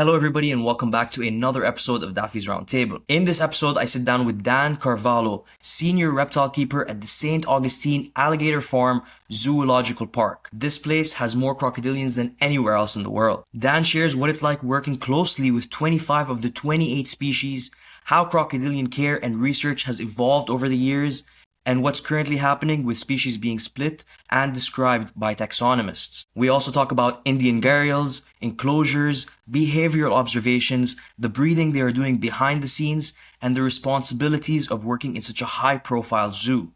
Hello everybody and welcome back to another episode of Daffy's Roundtable. In this episode, I sit down with Dan Carvalho, Senior Reptile Keeper at the St. Augustine Alligator Farm Zoological Park. This place has more crocodilians than anywhere else in the world. Dan shares what it's like working closely with 25 of the 28 species, how crocodilian care and research has evolved over the years, and what's currently happening with species being split and described by taxonomists. We also talk about Indian gharials, enclosures, behavioral observations, the breeding they are doing behind the scenes, and the responsibilities of working in such a high-profile zoo.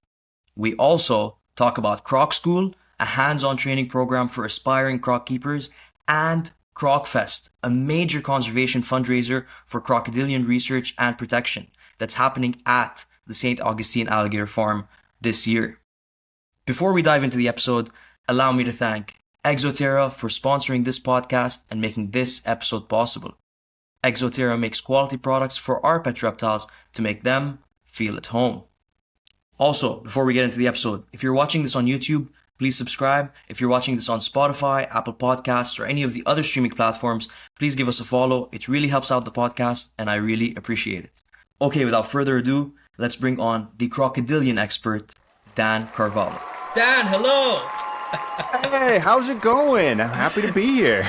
We also talk about Croc School, a hands-on training program for aspiring croc keepers, and Croc Fest, a major conservation fundraiser for crocodilian research and protection that's happening at the St. Augustine Alligator Farm this year. Before we dive into the episode, allow me to thank Exoterra for sponsoring this podcast and making this episode possible. Exoterra makes quality products for our pet reptiles to make them feel at home. Also, before we get into the episode, if you're watching this on YouTube, please subscribe. If you're watching this on Spotify, Apple Podcasts, or any of the other streaming platforms, please give us a follow. It really helps out the podcast and I really appreciate it. Okay, without further ado, let's bring on the crocodilian expert, Dan Carvalho. Dan, hello! Hey, how's it going? I'm happy to be here.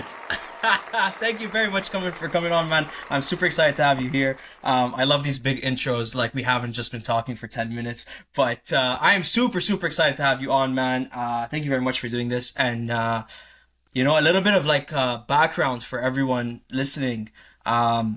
Thank you very much for coming on, man. I'm super excited to have you here. I love these big intros, like we haven't just been talking for 10 minutes. But I am super excited to have you on, man. Thank you very much for doing this. And, a little bit of background for everyone listening. I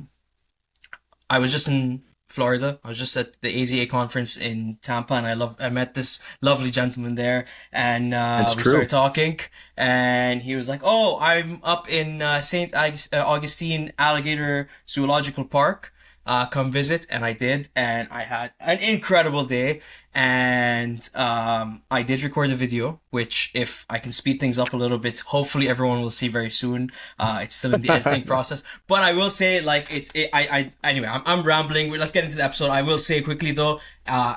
was just in Florida. I was just at the AZA conference in Tampa, and I met this lovely gentleman there, and we started talking, and he was like, "Oh, I'm up in St. Augustine Alligator Zoological Park. Come visit," and I did, and I had an incredible day, and I did record a video, which if I can speed things up a little bit, hopefully everyone will see very soon. It's still in the editing process, but I will say, anyway, I'm rambling. Let's get into the episode. I will say quickly though,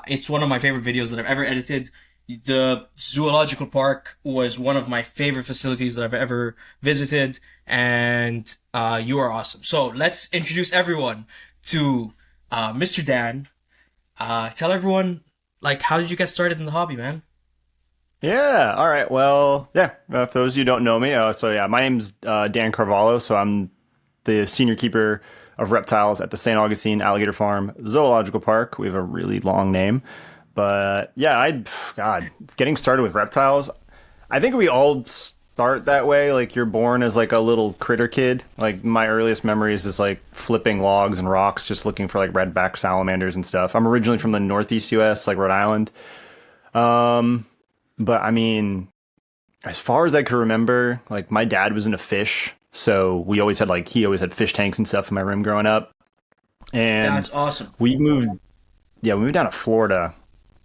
it's one of my favorite videos that I've ever edited. The zoological park was one of my favorite facilities that I've ever visited, and you are awesome. So let's introduce everyone to Mr. Dan. Tell everyone, how did you get started in the hobby, man? Yeah, all right. Well, for those of you who don't know me, my name's Dan Carvalho, so I'm the senior keeper of reptiles at the St. Augustine Alligator Farm Zoological Park. We have a really long name. But yeah, getting started with reptiles, I think we all start that way. Like, you're born as a little critter kid. Like, my earliest memories is flipping logs and rocks, just looking for redback salamanders and stuff. I'm originally from the Northeast US, Rhode Island. But I mean, as far as I can remember, my dad was into fish, so we always had he always had fish tanks and stuff in my room growing up. And that's awesome. We moved down to Florida.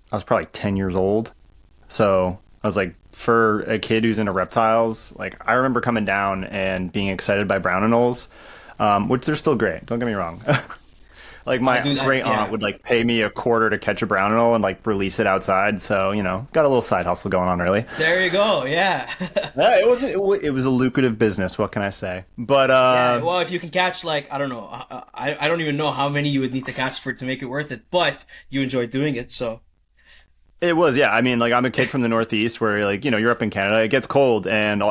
I was probably 10 years old. So I was for a kid who's into reptiles, I remember coming down and being excited by brown anoles, which they're still great. Don't get me wrong. My great aunt would pay me a quarter to catch a brown anole and release it outside. So, got a little side hustle going on early. There you go. Yeah. Yeah, it was a lucrative business. What can I say? But, well, if you can catch, I don't know, I don't even know how many you would need to catch to make it worth it, but you enjoyed doing it. So. It was, yeah. I mean, I'm a kid from the Northeast where, you're up in Canada. It gets cold, and,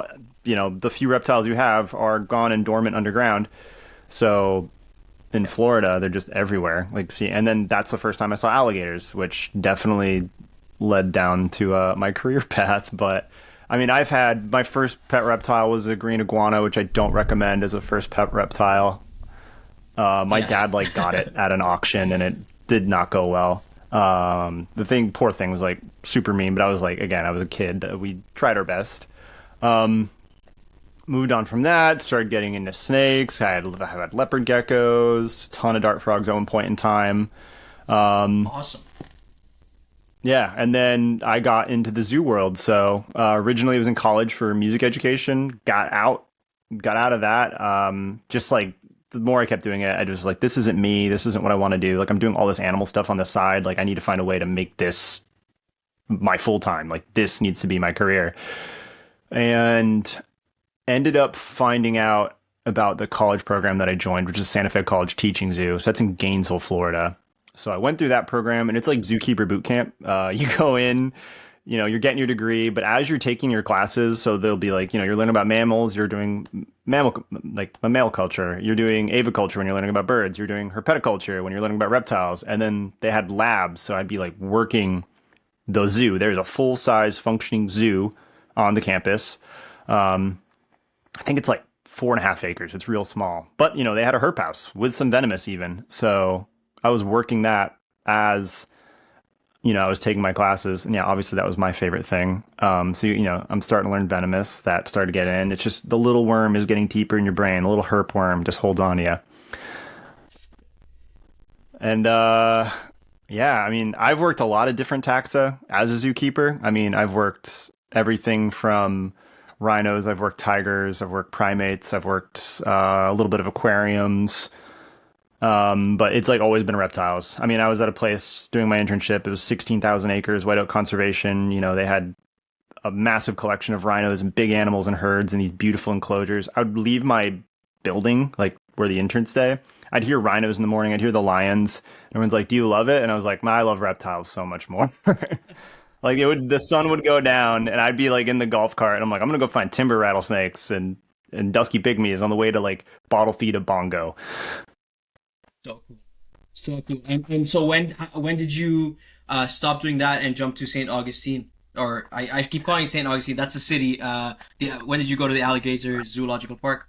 the few reptiles you have are gone and dormant underground. So in Florida, they're just everywhere. And then that's the first time I saw alligators, which definitely led down to my career path. But, I mean, I've had my first pet reptile was a green iguana, which I don't recommend as a first pet reptile. My dad, got it at an auction, and it did not go well. Poor thing was super mean, but I was again, I was a kid. We tried our best. Moved on from that, started getting into snakes. I had leopard geckos, a ton of dart frogs at one point in time. Awesome. Yeah, and then I got into the zoo world. So originally I was in college for music education, got out of that. Just the more I kept doing it, I was this isn't me. This isn't what I want to do. I'm doing all this animal stuff on the side. I need to find a way to make this my full time. This needs to be my career. And ended up finding out about the college program that I joined, which is Santa Fe College Teaching Zoo. So that's in Gainesville, Florida. So I went through that program, and it's like zookeeper boot camp. You go in, you're getting your degree, but as you're taking your classes, so they'll be like, you're learning about mammals, you're doing mammal culture, you're doing aviculture when you're learning about birds, you're doing herpetoculture when you're learning about reptiles, and then they had labs, so I'd be like working the zoo. There's a full size functioning zoo on the campus. I think it's like 4.5 acres. It's real small, but they had a herp house with some venomous even. So I was working that as I was taking my classes, and yeah, obviously that was my favorite thing. So I'm starting to learn venomous. That started to get in. It's just the little worm is getting deeper in your brain. The little herp worm just holds on to you. And yeah, I mean, I've worked a lot of different taxa as a zookeeper. I mean, I've worked everything from rhinos, I've worked tigers, I've worked primates, I've worked a little bit of aquariums. But it's like always been reptiles. I mean, I was at a place doing my internship. It was 16,000 acres, whiteout conservation. They had a massive collection of rhinos and big animals and herds in these beautiful enclosures. I would leave my building, like where the interns stay. I'd hear rhinos in the morning. I'd hear the lions. Everyone's like, "Do you love it?" And I was like, "Nah, I love reptiles so much more." Like the sun would go down, and I'd be like in the golf cart, and I'm like, I'm gonna go find timber rattlesnakes and dusky pygmies on the way to like bottle feed a bongo. So cool. So cool. And so when did you stop doing that and jump to St. Augustine? Or I keep calling it St. Augustine. That's the city. When did you go to the Alligator Zoological Park?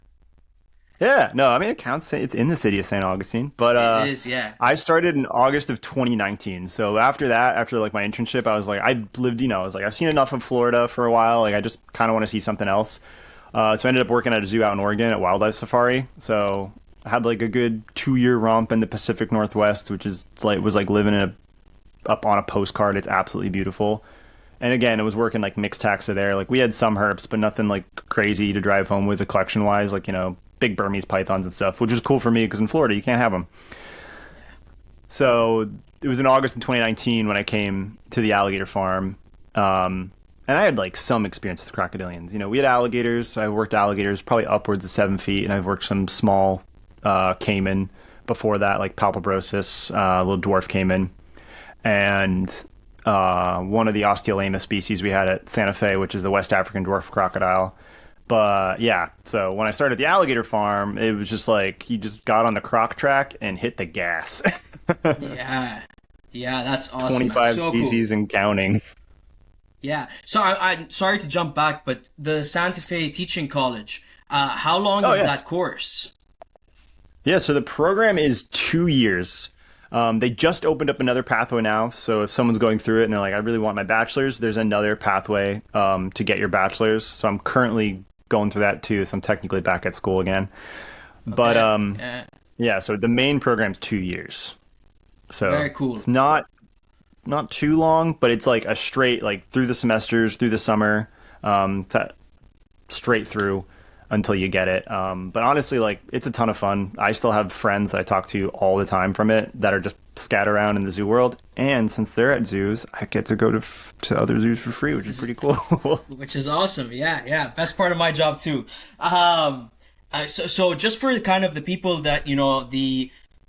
Yeah, no, I mean it counts. It's in the city of St. Augustine, but It is, yeah. I started in August of 2019. So after that, after like my internship, I was like, I lived, I was like, I've seen enough of Florida for a while. Like I just kind of want to see something else. So I ended up working at a zoo out in Oregon at Wildlife Safari. So I had like a good 2 year romp in the Pacific Northwest, which is like was like living up on a postcard. It's absolutely beautiful. And again, it was working like mixed taxa there. Like we had some herps, but nothing like crazy to drive home with, the collection wise. Like big Burmese pythons and stuff, which was cool for me because in Florida you can't have them. So it was in August in 2019 when I came to the alligator farm. And I had like some experience with crocodilians. We had alligators. I worked alligators probably upwards of 7 feet, and I've worked some small caiman before that, like palpebrosis, little dwarf caiman, and one of the Osteolema species we had at Santa Fe, which is the West African dwarf crocodile. But yeah, so when I started the alligator farm, it was just like you just got on the croc track and hit the gas. Yeah. Yeah, that's awesome. 25 That's so species cool. and counting. Yeah. So I'm sorry to jump back, but the Santa Fe Teaching College, how long Oh is yeah. that course? Yeah, so the program is 2 years. They just opened up another pathway now. So if someone's going through it and they're like, I really want my bachelor's, there's another pathway to get your bachelor's. So I'm currently going through that too. So I'm technically back at school again. But Okay. Yeah. yeah, so the main program's 2 years. So Very cool. it's not too long, but it's like a straight like through the semesters, through the summer, straight through until you get it. But honestly, like it's a ton of fun. I still have friends that I talk to all the time from it that are just scattered around in the zoo world. And since they're at zoos, I get to go to other zoos for free, which is pretty cool. Which is awesome. Yeah, yeah. Best part of my job too. So just for kind of the people that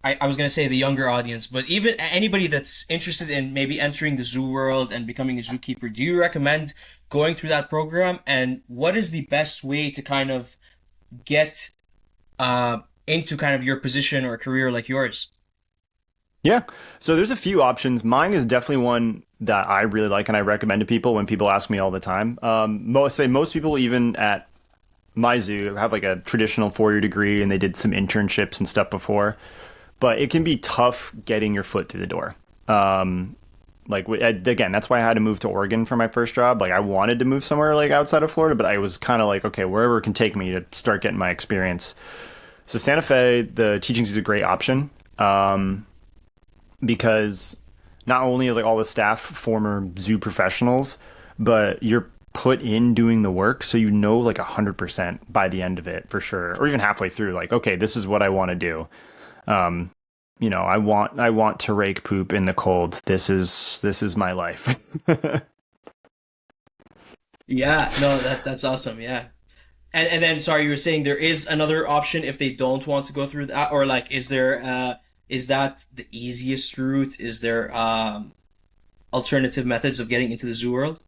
I was gonna say the younger audience, but even anybody that's interested in maybe entering the zoo world and becoming a zookeeper, do you recommend going through that program? And what is the best way to kind of get into kind of your position or career like yours? Yeah. So there's a few options. Mine is definitely one that I really like and I recommend to people when people ask me all the time. Most people, even at my zoo, have like a traditional 4 year degree and they did some internships and stuff before, but it can be tough getting your foot through the door. Again, that's why I had to move to Oregon for my first job. Like I wanted to move somewhere like outside of Florida, but I was kind of like, okay, wherever it can take me to start getting my experience. So Santa Fe, the teachings is a great option. Because not only are like all the staff former zoo professionals, but you're put in doing the work, so like 100% by the end of it for sure, or even halfway through. Like, okay, this is what I want to do. Um, I want to rake poop in the cold. This is my life. Yeah, no, that's awesome. Yeah. And then, sorry, you were saying there is another option if they don't want to go through that, or like, is that the easiest route? Is there alternative methods of getting into the zoo world?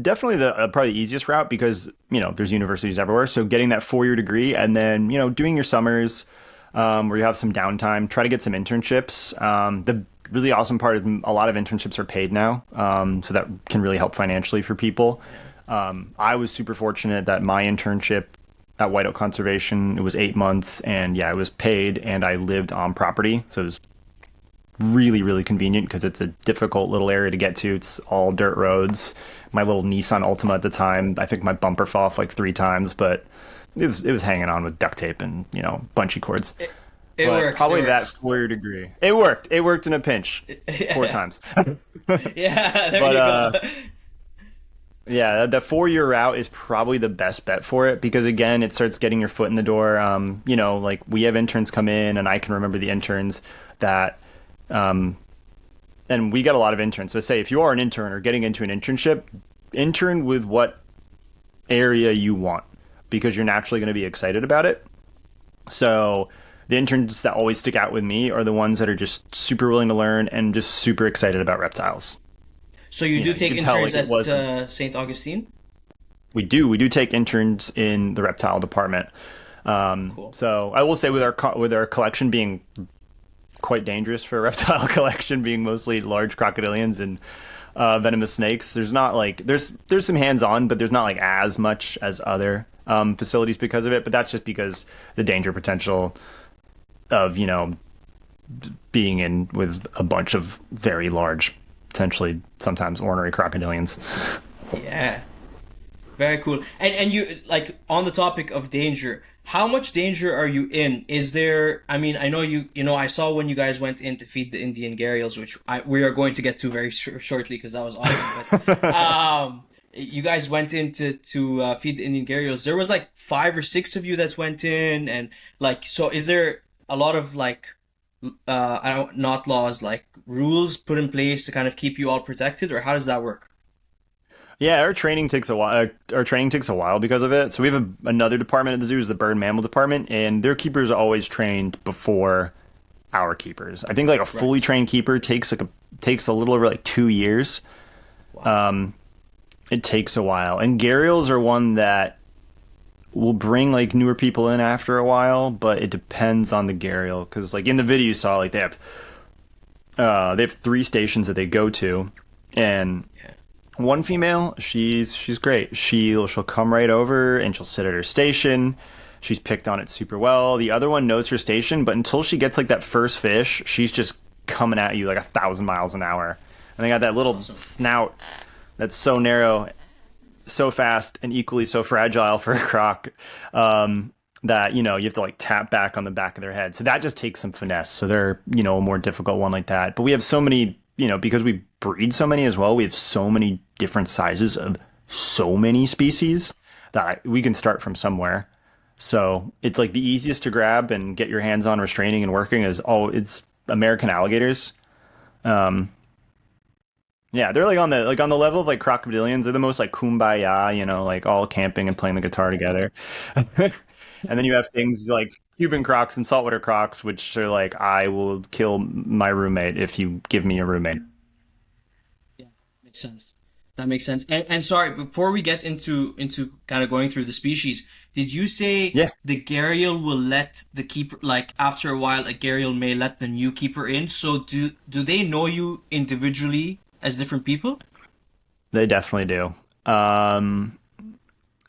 Definitely the probably the easiest route because there's universities everywhere. So getting that 4-year degree and then doing your summers where you have some downtime, try to get some internships. The really awesome part is a lot of internships are paid now, so that can really help financially for people. I was super fortunate that my internship at White Oak Conservation, it was 8 months, and yeah, it was paid, and I lived on property, so it was really, really convenient because it's a difficult little area to get to. It's all dirt roads. My little Nissan Altima at the time, I think my bumper fell off like 3 times, but it was hanging on with duct tape and bungee cords. It But works. It probably that works. 4-year degree. It worked. It worked in a pinch, 4 times. Yeah, there But you go. yeah, the 4-year route is probably the best bet for it because again, it starts getting your foot in the door. Like we have interns come in, and I can remember the interns that, and we get a lot of interns. So say if you are an intern or getting into an internship, intern with what area you want because you're naturally going to be excited about it. So the interns that always stick out with me are the ones that are just super willing to learn and just super excited about reptiles. So you do You take can tell interns like it at wasn't. St. Augustine? We do take interns in the reptile department. Cool. So I will say with our collection being quite dangerous for a reptile collection, being mostly large crocodilians and venomous snakes, there's not like there's some hands on, but there's not like as much as other facilities because of it. But that's just because the danger potential of being in with a bunch of very large, potentially sometimes ornery crocodilians. Yeah. Very cool. And you like on the topic of danger, how much danger are you in? Is there, I mean, I know I saw when you guys went in to feed the Indian gharials, which we are going to get to very shortly because that was awesome. But you guys went in to feed the Indian gharials. There was like 5 or 6 of you that went in, and like, so is there a lot of like I don't not laws, like rules put in place to kind of keep you all protected, or how does that work? Yeah, our training takes a while. Our training takes a while because of it. So we have another department at the zoo is the bird mammal department, and their keepers are always trained before our keepers. I think like a fully Right. trained keeper takes a little over like 2 years. Wow. It takes a while, and gharials are one that will bring like newer people in after a while, but it depends on the gharial because like in the video you saw like they have 3 stations that they go to, and Yeah. one female, she's great. She'll come right over and she'll sit at her station. She's picked on it super well. The other one knows her station, but until she gets like that first fish, she's just coming at you like 1,000 miles an hour. And they got that That's little awesome. snout that's so narrow, so fast, and equally so fragile for a croc. That you have to like tap back on the back of their head. So that just takes some finesse. So they're a more difficult one like that. But we have so many, because we breed so many as well. We have so many different sizes of so many species that we can start from somewhere. So it's like the easiest to grab and get your hands on restraining and working is it's American alligators. Um, yeah, they're like on the level of like crocodilians. They're the most like kumbaya, like all camping and playing the guitar together. And then you have things like Cuban crocs and saltwater crocs, which are like, I will kill my roommate if you give me a roommate. Yeah, makes sense. That makes sense. And sorry, before we get into kind of going through the species, did you say Yeah, the gharial will let the keeper, like after a while, a gharial may let the new keeper in? So do they know you individually as different people? they definitely do. Um,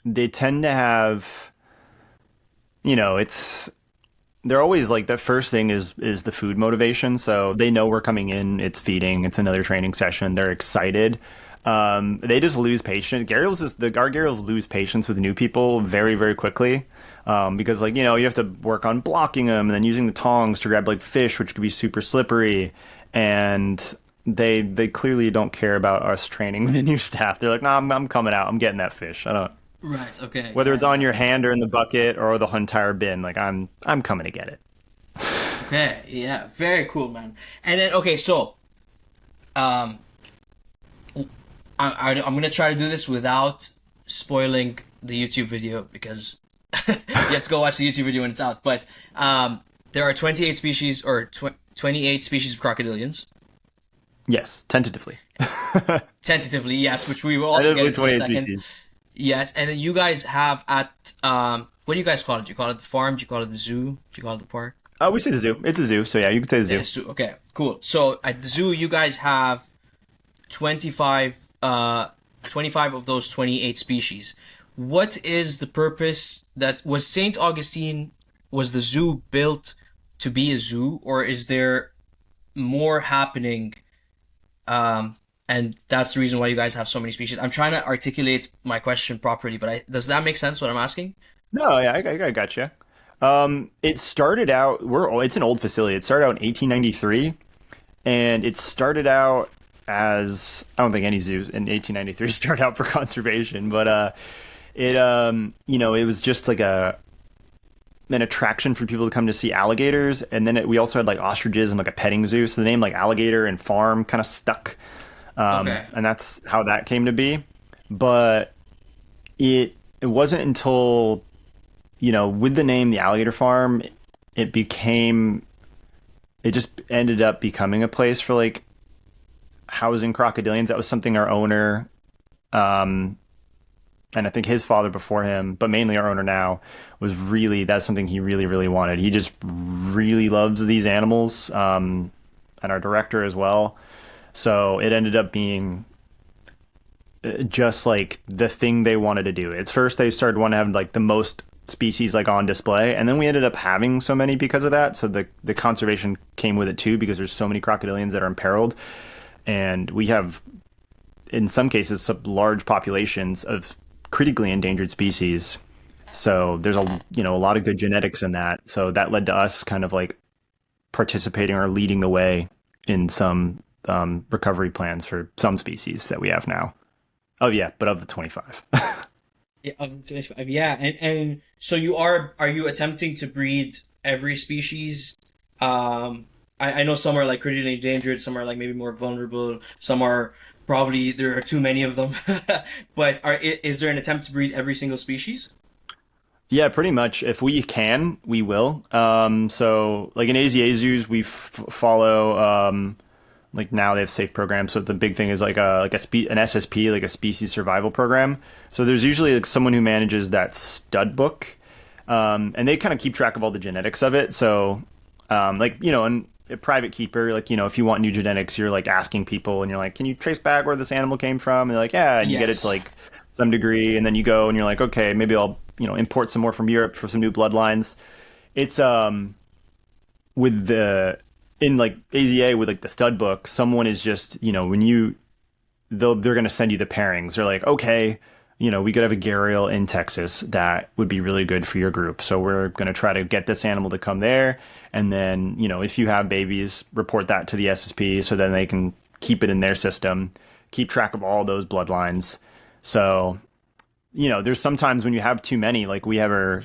they tend to have, it's they're always like the first thing is the food motivation. So they know we're coming in. It's feeding. It's another training session. They're excited. They just lose patience. Our gharials lose patience with new people very very quickly. Because like you have to work on blocking them and then using the tongs to grab like fish, which could be super slippery, and they clearly don't care about us training the new staff. They're like, nah, I'm coming out. I'm getting that fish. I don't. Right. Okay. Whether Yeah. it's on Yeah. your hand or in the bucket or the entire bin, like I'm coming to get it. Okay. Yeah. Very cool, man. And then okay, so um, I'm gonna try to do this without spoiling the YouTube video because you have to go watch the YouTube video when it's out. But there are 28 species or 28 species of crocodilians. Yes, tentatively. Tentatively, yes, which we will also get into in a second. Species. Yes, and then you guys have at what do you guys call it? Do you call it the farm? Do you call it the zoo? Do you call it the park? We say the zoo. It's a zoo, so yeah, you could say the zoo. It's zoo. Okay, cool. So at the zoo, you guys have 25, 25 of those 28 species. What is the purpose that was St. Augustine, was the zoo built to be a zoo, or is there more happening? And that's the reason why you guys have so many species. I'm trying to articulate my question properly, but does that make sense what I'm asking? No, yeah, I gotcha. It started out. It's an old facility. It started out in 1893, and it started out as, I don't think any zoos in 1893 started out for conservation, but it was just like an attraction for people to come to see alligators, and then we also had like ostriches and like a petting zoo. So the name like alligator and farm kind of stuck, Okay. and that's how that came to be. But it wasn't until with the name the Alligator Farm, it just ended up becoming a place for like housing crocodilians. That was something our owner, and I think his father before him, but mainly our owner now, that's something he really, really wanted. He just really loves these animals, and our director as well. So it ended up being just like the thing they wanted to do. At first, they started wanting to have like the most species like on display, and then we ended up having so many because of that. So the conservation came with it too, because there's so many crocodilians that are imperiled, and we have in some cases some large populations of critically endangered species. So there's a lot of good genetics in that. So that led to us kind of like participating or leading the way in some recovery plans for some species that we have now. Oh yeah, but of the 25. Yeah, of the 25, yeah, and so are you attempting to breed every species? I know some are like critically endangered, some are like maybe more vulnerable, some are probably there are too many of them. But is there an attempt to breed every single species? Yeah, pretty much. If we can, we will. So like in AZA zoos, we follow like now they have safe programs. So the big thing is like an SSP, like a species survival program. So there's usually like someone who manages that stud book, and they kind of keep track of all the genetics of it. So and a private keeper, like if you want new genetics, you're like asking people, and you're like, can you trace back where this animal came from? And they're like, yeah, and you get it to Yes. like some degree, and then you go and you're like, okay, maybe I'll import some more from Europe for some new bloodlines. It's with the in like AZA with like the stud book, someone is just they're going to send you the pairings. They're like, okay, we could have a gharial in Texas that would be really good for your group. So we're going to try to get this animal to come there. And then, if you have babies, report that to the SSP so then they can keep it in their system, keep track of all those bloodlines. So, there's sometimes when you have too many, like we have our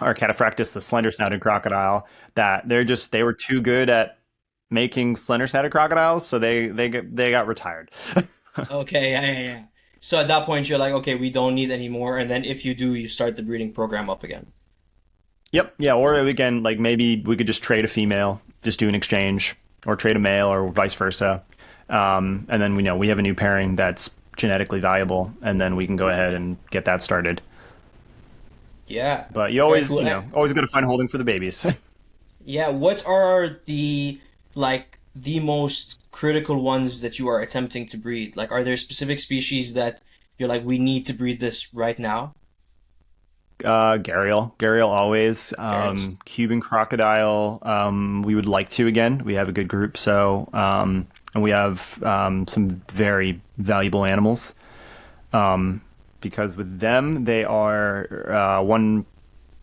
cataphractus, the slender snouted crocodile, that they were too good at making slender snouted crocodiles. So they got retired. Okay, yeah, yeah, yeah. So at that point, you're like, okay, we don't need any more, and then if you do, you start the breeding program up again. Yep. Yeah. Or we can like maybe we could just trade a female, just do an exchange, or trade a male, or vice versa. And then we have a new pairing that's genetically valuable, and then we can go ahead and get that started. Yeah, But you very always cool. always got to find holding for the babies. Yeah, what are the most critical ones that you are attempting to breed? Like, are there specific species that you're like, we need to breed this right now? Gharial always. Gharials. Cuban crocodile. We would like to again. We have a good group, so and we have some very valuable animals. Because with them, they are one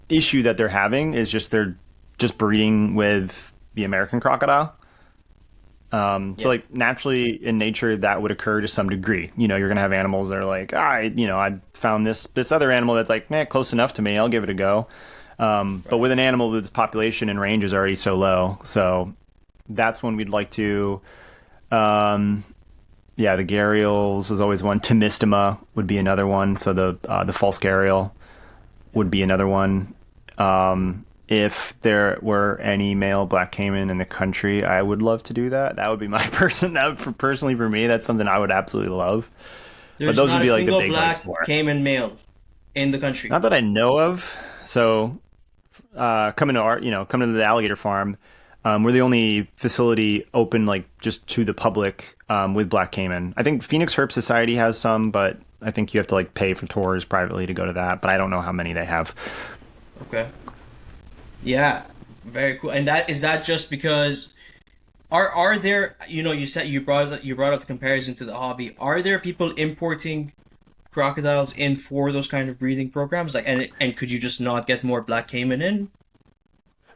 issue that they're having is they're just breeding with the American crocodile. So Yeah. like naturally in nature that would occur to some degree. You're gonna have animals that are like, I found this other animal that's like, man, close enough to me. I'll give it a go. But with Right. an animal that's population and range is already so low, so that's when we'd like to, Yeah, the gharials is always one. Temistoma would be another one. So the false gharial would be another one. If there were any male black caiman in the country, I would love to do that. That would be my person. That would, personally for me, that's something I would absolutely love. But There's those would not a be like the single big like black four. caiman male in the country. Not that I know of. So coming to the alligator farm, we're the only facility open like just to the public with black caiman. I think Phoenix Herp Society has some, but I think you have to like pay for tours privately to go to that. But I don't know how many they have. Okay. Yeah, very cool. And that is that just because are there, you said you brought up the comparison to the hobby. Are there people importing crocodiles in for those kind of breeding programs? Like, and could you just not get more black caiman in?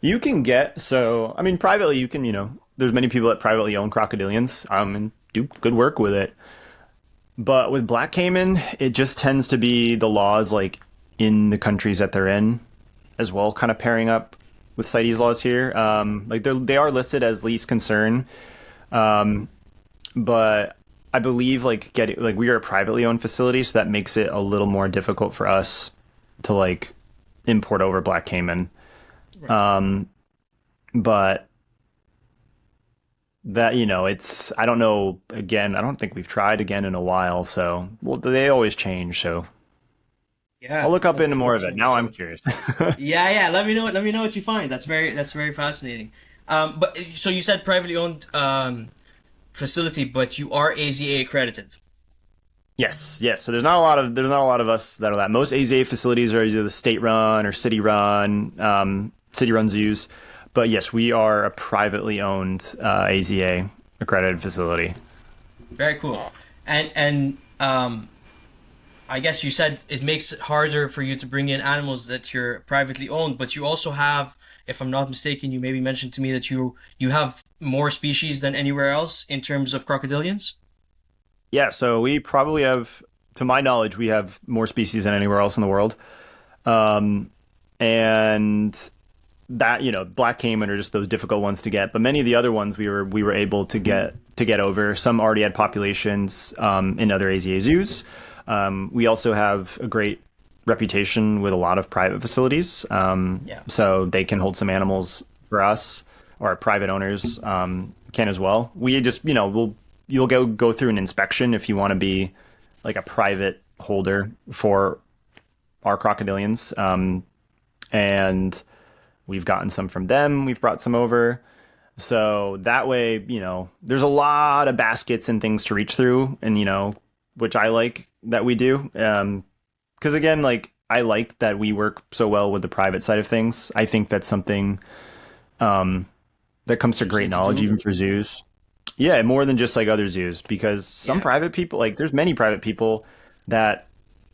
You can get I mean privately you can there's many people that privately own crocodilians and do good work with it. But with black caiman, it just tends to be the laws like in the countries that they're in as well, kind of pairing up with CITES laws here. Like they are listed as least concern, but I believe we are a privately owned facility, so that makes it a little more difficult for us to like import over black caiman. Right. But that it's I don't know. Again, I don't think we've tried again in a while. So they always change. So Yeah, I'll look up into so more of it. Now I'm curious. yeah, yeah. Let me know. Let me know what you find. That's very fascinating. But so you said privately owned facility, but you are AZA accredited. Yes, yes. So there's not a lot of us that are that. Most AZA facilities are either the state run or city run zoos. But yes, we are a privately owned AZA accredited facility. Very cool. And I guess you said it makes it harder for you to bring in animals that you're privately owned, but you also have, if I'm not mistaken, you maybe mentioned to me that you have more species than anywhere else in terms of crocodilians. Yeah, so we probably have, to my knowledge, we have more species than anywhere else in the world. Um, and that black caiman are just those difficult ones to get, but many of the other ones we were able to get over. Some already had populations in other AZA zoos. We also have a great reputation with a lot of private facilities, Yeah. so they can hold some animals for us, or private owners can as well. We just you'll go through an inspection if you want to be like a private holder for our crocodilians, and we've gotten some from them. We've brought some over. So that way, there's a lot of baskets and things to reach through, and which I like that we do. Because again, like I like that we work so well with the private side of things. I think that's something that comes to great Interesting to knowledge do. even for zoos. Yeah, more than just like other zoos, because some Yeah. private people, like there's many private people that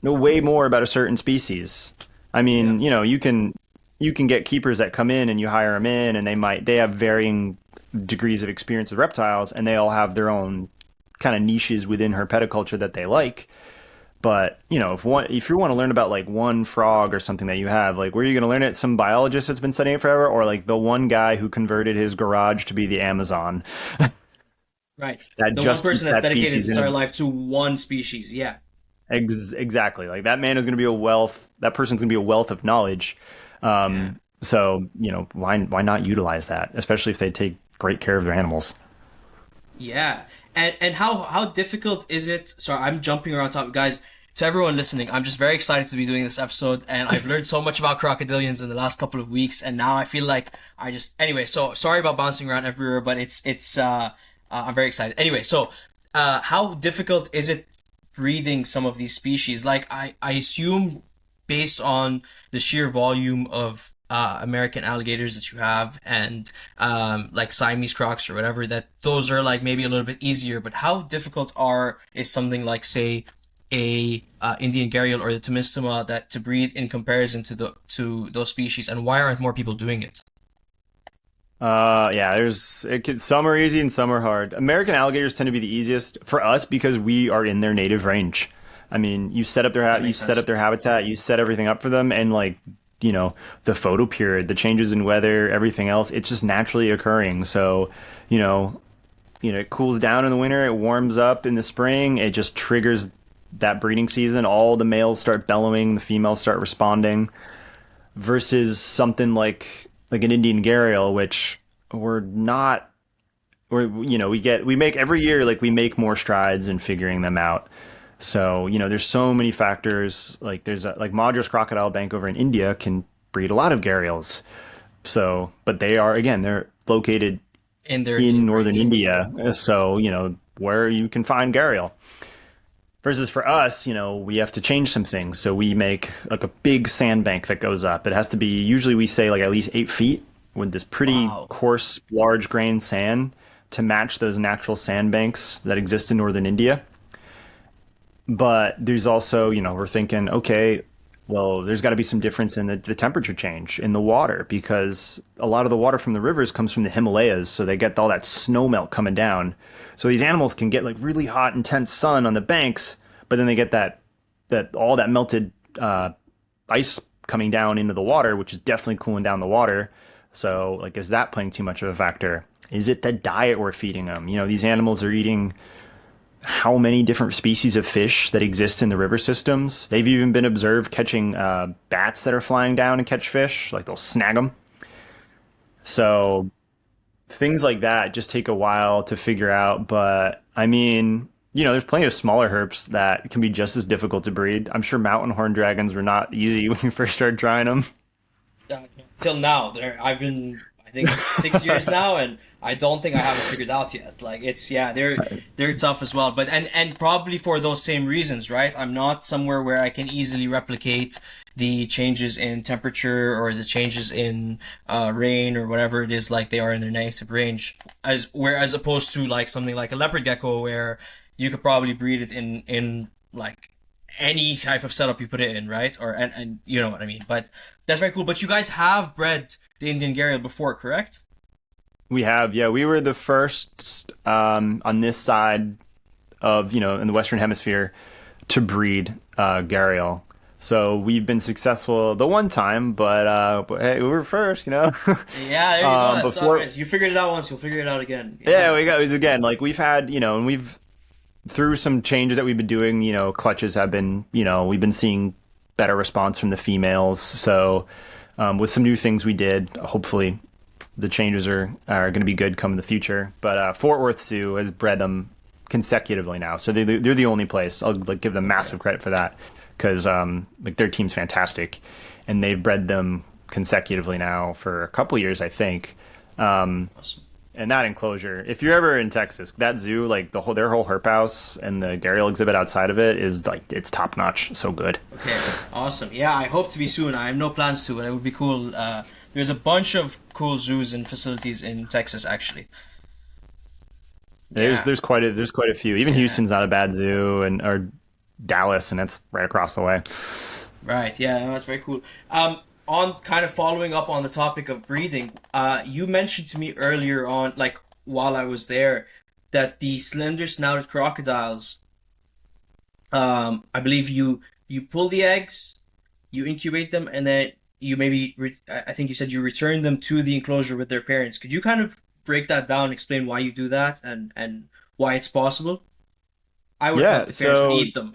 know way more about a certain species. I Yeah. mean, you can get keepers that come in and you hire them in, and they have varying degrees of experience with reptiles, and they all have their own kind of niches within herpetoculture that they like. But if you want to learn about like one frog or something that you have, like where are you going to learn it? Some biologist that's been studying it forever, or like the one guy who converted his garage to be the Amazon Right. that The one just person keeps that's that dedicated his species in entire a life to one species. Yeah. exactly, like that man is going to be a wealth. That person's going to be a wealth of knowledge. Yeah. So why not utilize that, especially if they take great care of their animals. Yeah. And how difficult is it? Sorry, I'm jumping around topic, guys. To everyone listening, I'm just very excited to be doing this episode, and I've learned so much about crocodilians in the last couple of weeks, and now I feel like anyway. So sorry about bouncing around everywhere, but I'm very excited. Anyway, so how difficult is it breeding some of these species? Like I assume based on the sheer volume of American alligators that you have, and like Siamese crocs or whatever, that those are like maybe a little bit easier. But how difficult is something like, say, a Indian gharial or the Temistoma that to breed in comparison to those species, and why aren't more people doing it? Yeah, some are easy and some are hard. American alligators tend to be the easiest for us because we are in their native range. I mean, That you makes set sense. up their habitat, you set everything up for them, and like the photo period, the changes in weather, everything else, it's just naturally occurring. So, you know, it cools down in the winter, it warms up in the spring, it just triggers that breeding season. All the males start bellowing, the females start responding. Versus something like an Indian gharial, which we're not. We make every year, like, we make more strides in figuring them out. So, there's so many factors. Like, there's like Madras Crocodile Bank over in India can breed a lot of gharials. So, but they're located In their in native northern range. India. So, where you can find gharial. Versus for us, we have to change some things. So we make like a big sandbank that goes up. It has to be, usually we say, like, at least 8 feet with this pretty Wow. coarse, large grain sand to match those natural sandbanks that exist in northern India. But there's also, we're thinking, okay, well, there's got to be some difference in the temperature change in the water, because a lot of the water from the rivers comes from the Himalayas. So they get all that snow melt coming down. So these animals can get like really hot, intense sun on the banks, but then they get that all that melted ice coming down into the water, which is definitely cooling down the water. So, like, is that playing too much of a factor? Is it the diet we're feeding them? These animals are eating how many different species of fish that exist in the river systems. They've even been observed catching bats that are flying down and catch fish. Like, they'll snag them. So things like that just take a while to figure out. But I mean, there's plenty of smaller herps that can be just as difficult to breed. I'm sure mountain horn dragons were not easy when you first started trying them. Till now, I've been, I think, 6 years now, and I don't think I have it figured out yet. Like, it's, yeah, they're tough as well, but and probably for those same reasons, right? I'm not somewhere where I can easily replicate the changes in temperature or the changes in rain or whatever it is, like they are in their native range, as opposed to like something like a leopard gecko, where you could probably breed it in like any type of setup you put it in, right? Or and you know what I mean. But that's very cool. But you guys have bred the Indian gharial before, correct? We have, yeah, we were the first on this side of, in the Western Hemisphere to breed gharial. So we've been successful the one time, but hey, we were first. Yeah, there you go. That's all Before, right. You figured it out once, you'll figure it out again. yeah, Yeah. we got again, like, we've had, and we've through some changes that we've been doing, clutches have been, we've been seeing better response from the females. So with some new things we did, hopefully the changes are going to be good come in the future. But Fort Worth Zoo has bred them consecutively now, so they're the only place. I'll, like, give them Okay. massive credit for that, because like, their team's fantastic, and they've bred them consecutively now for a couple years, I think. Awesome. And that enclosure, if you're ever in Texas, that zoo, like, their whole herp house and the gharial exhibit outside of it is, like, it's top notch, so good. Okay. Awesome. Yeah, I hope to be soon. I have no plans to, but it would be cool. There's a bunch of cool zoos and facilities in Texas, actually. There's Yeah. there's quite a few. Even Yeah. Houston's not a bad zoo, and or Dallas, and that's right across the way. Right. Yeah, no, that's very cool. On kind of following up on the topic of breeding, you mentioned to me earlier on, like while I was there, that the slender snouted crocodiles, I believe you pull the eggs, you incubate them, and then you maybe I think you said you return them to the enclosure with their parents. Could you kind of break that down, explain why you do that, and why it's possible? I would have thought Yeah, the parents would so eat them.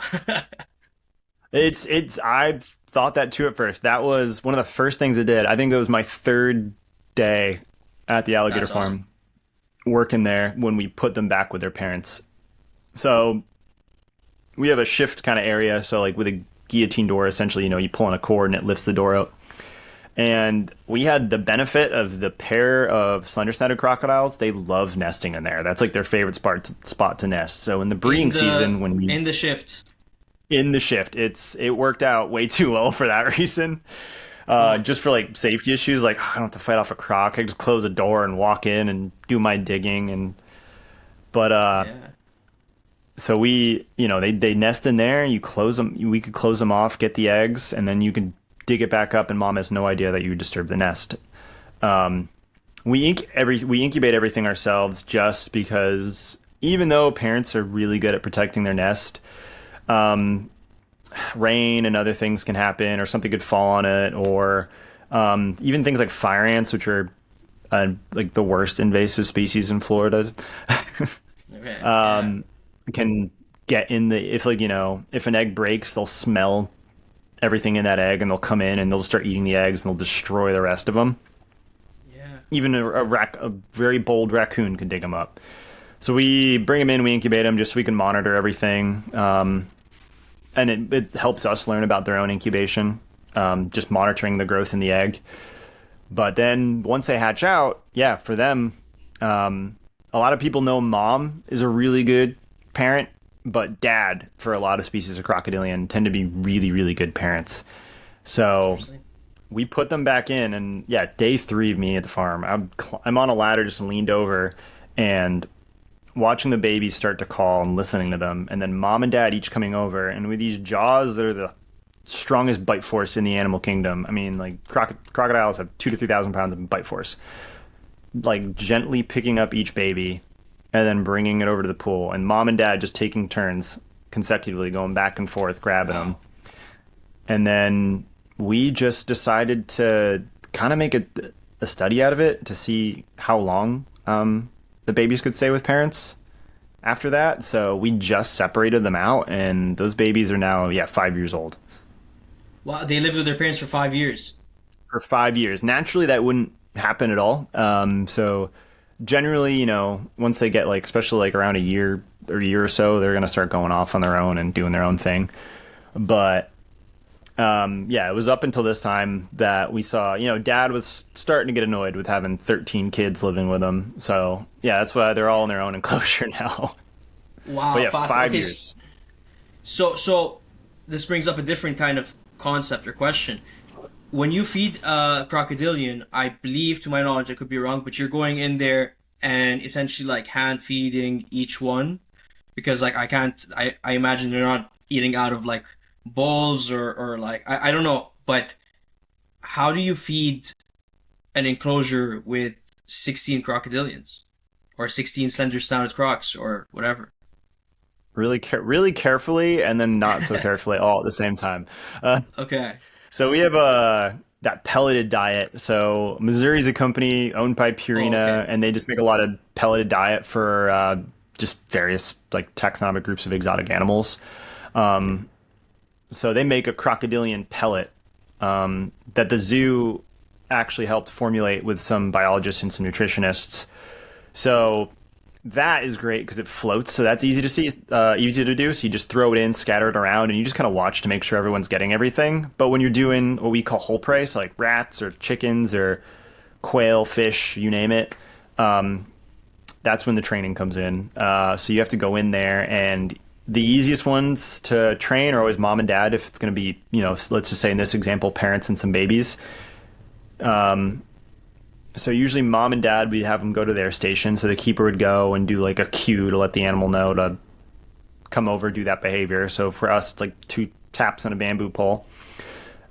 it's I thought that too at first. That was one of the first things I did. I think it was my third day at the alligator That's awesome. farm working there when we put them back with their parents. So we have a shift kind of area. So, like, with a guillotine door, essentially, you pull on a cord and it lifts the door out. And we had the benefit of the pair of slender-snouted crocodiles. They love nesting in there. That's like their favorite spot to nest. So in the breeding In the season, when we in the shift. in the shift, it worked out way too well for that reason. Oh, Just for, like, safety issues, like, I don't have to fight off a croc. I just close a door and walk in and do my digging. But yeah. so they nest in there. You close them. We could close them off, get the eggs, and then you can dig it back up, and mom has no idea that you disturbed the nest. Um, we incubate everything ourselves, just because, even though parents are really good at protecting their nest, um, rain and other things can happen, or something could fall on it, or even things like fire ants, which are like the worst invasive species in Florida. Okay. Yeah. Can get in the if like if an egg breaks, they'll smell everything in that egg and they'll come in and they'll start eating the eggs and they'll destroy the rest of them. Yeah. Even a very bold raccoon can dig them up. So we bring them in, we incubate them just so we can monitor everything, and it helps us learn about their own incubation, just monitoring the growth in the egg. But then once they hatch out, yeah, for them, a lot of people know mom is a really good parent, but dad, for a lot of species of crocodilian, tend to be really, really good parents. So we put them back in, and yeah, day 3 of me at the farm, I'm on a ladder just leaned over and watching the babies start to call and listening to them, and then mom and dad each coming over, and with these jaws that are the strongest bite force in the animal kingdom. I mean, like crocodiles have 2,000 to 3,000 pounds of bite force. Like gently picking up each baby and then bringing it over to the pool, and mom and dad just taking turns consecutively going back and forth grabbing them. And then we just decided to kind of make a study out of it to see how long the babies could stay with parents after that. So we just separated them out, and those babies are now 5 years old. Wow, they lived with their parents for 5 years. For 5 years. Naturally, that wouldn't happen at all. So generally, once they get especially around a year or so, they're going to start going off on their own and doing their own thing. But it was up until this time that we saw, dad was starting to get annoyed with having 13 kids living with him. So yeah, that's why they're all in their own enclosure now. Wow, but yeah, fast. 5 Okay, years. so this brings up a different kind of concept or question. When you feed a crocodilian, I believe, to my knowledge, I could be wrong, but you're going in there and essentially hand feeding each one, because I imagine they're not eating out of bowls or I don't know, but how do you feed an enclosure with 16 crocodilians or 16 slender snouted crocs or whatever? Really carefully and then not so carefully all at the same time. Okay. So we have that pelleted diet. So Missouri's a company owned by Oh, Purina, okay. and they just make a lot of pelleted diet for just various taxonomic groups of exotic animals. So they make a crocodilian pellet that the zoo actually helped formulate with some biologists and some nutritionists. So that is great because it floats, so that's easy to see, easy to do. So you just throw it in, scatter it around, and you just kind of watch to make sure everyone's getting everything. But when you're doing what we call whole prey, so like rats or chickens or quail, fish, you name it, that's when the training comes in. So you have to go in there, and the easiest ones to train are always mom and dad. If it's going to be, let's just say in this example, parents and some babies. So usually mom and dad, we'd have them go to their station. So the keeper would go and do a cue to let the animal know to come over, do that behavior. So for us, it's 2 taps on a bamboo pole.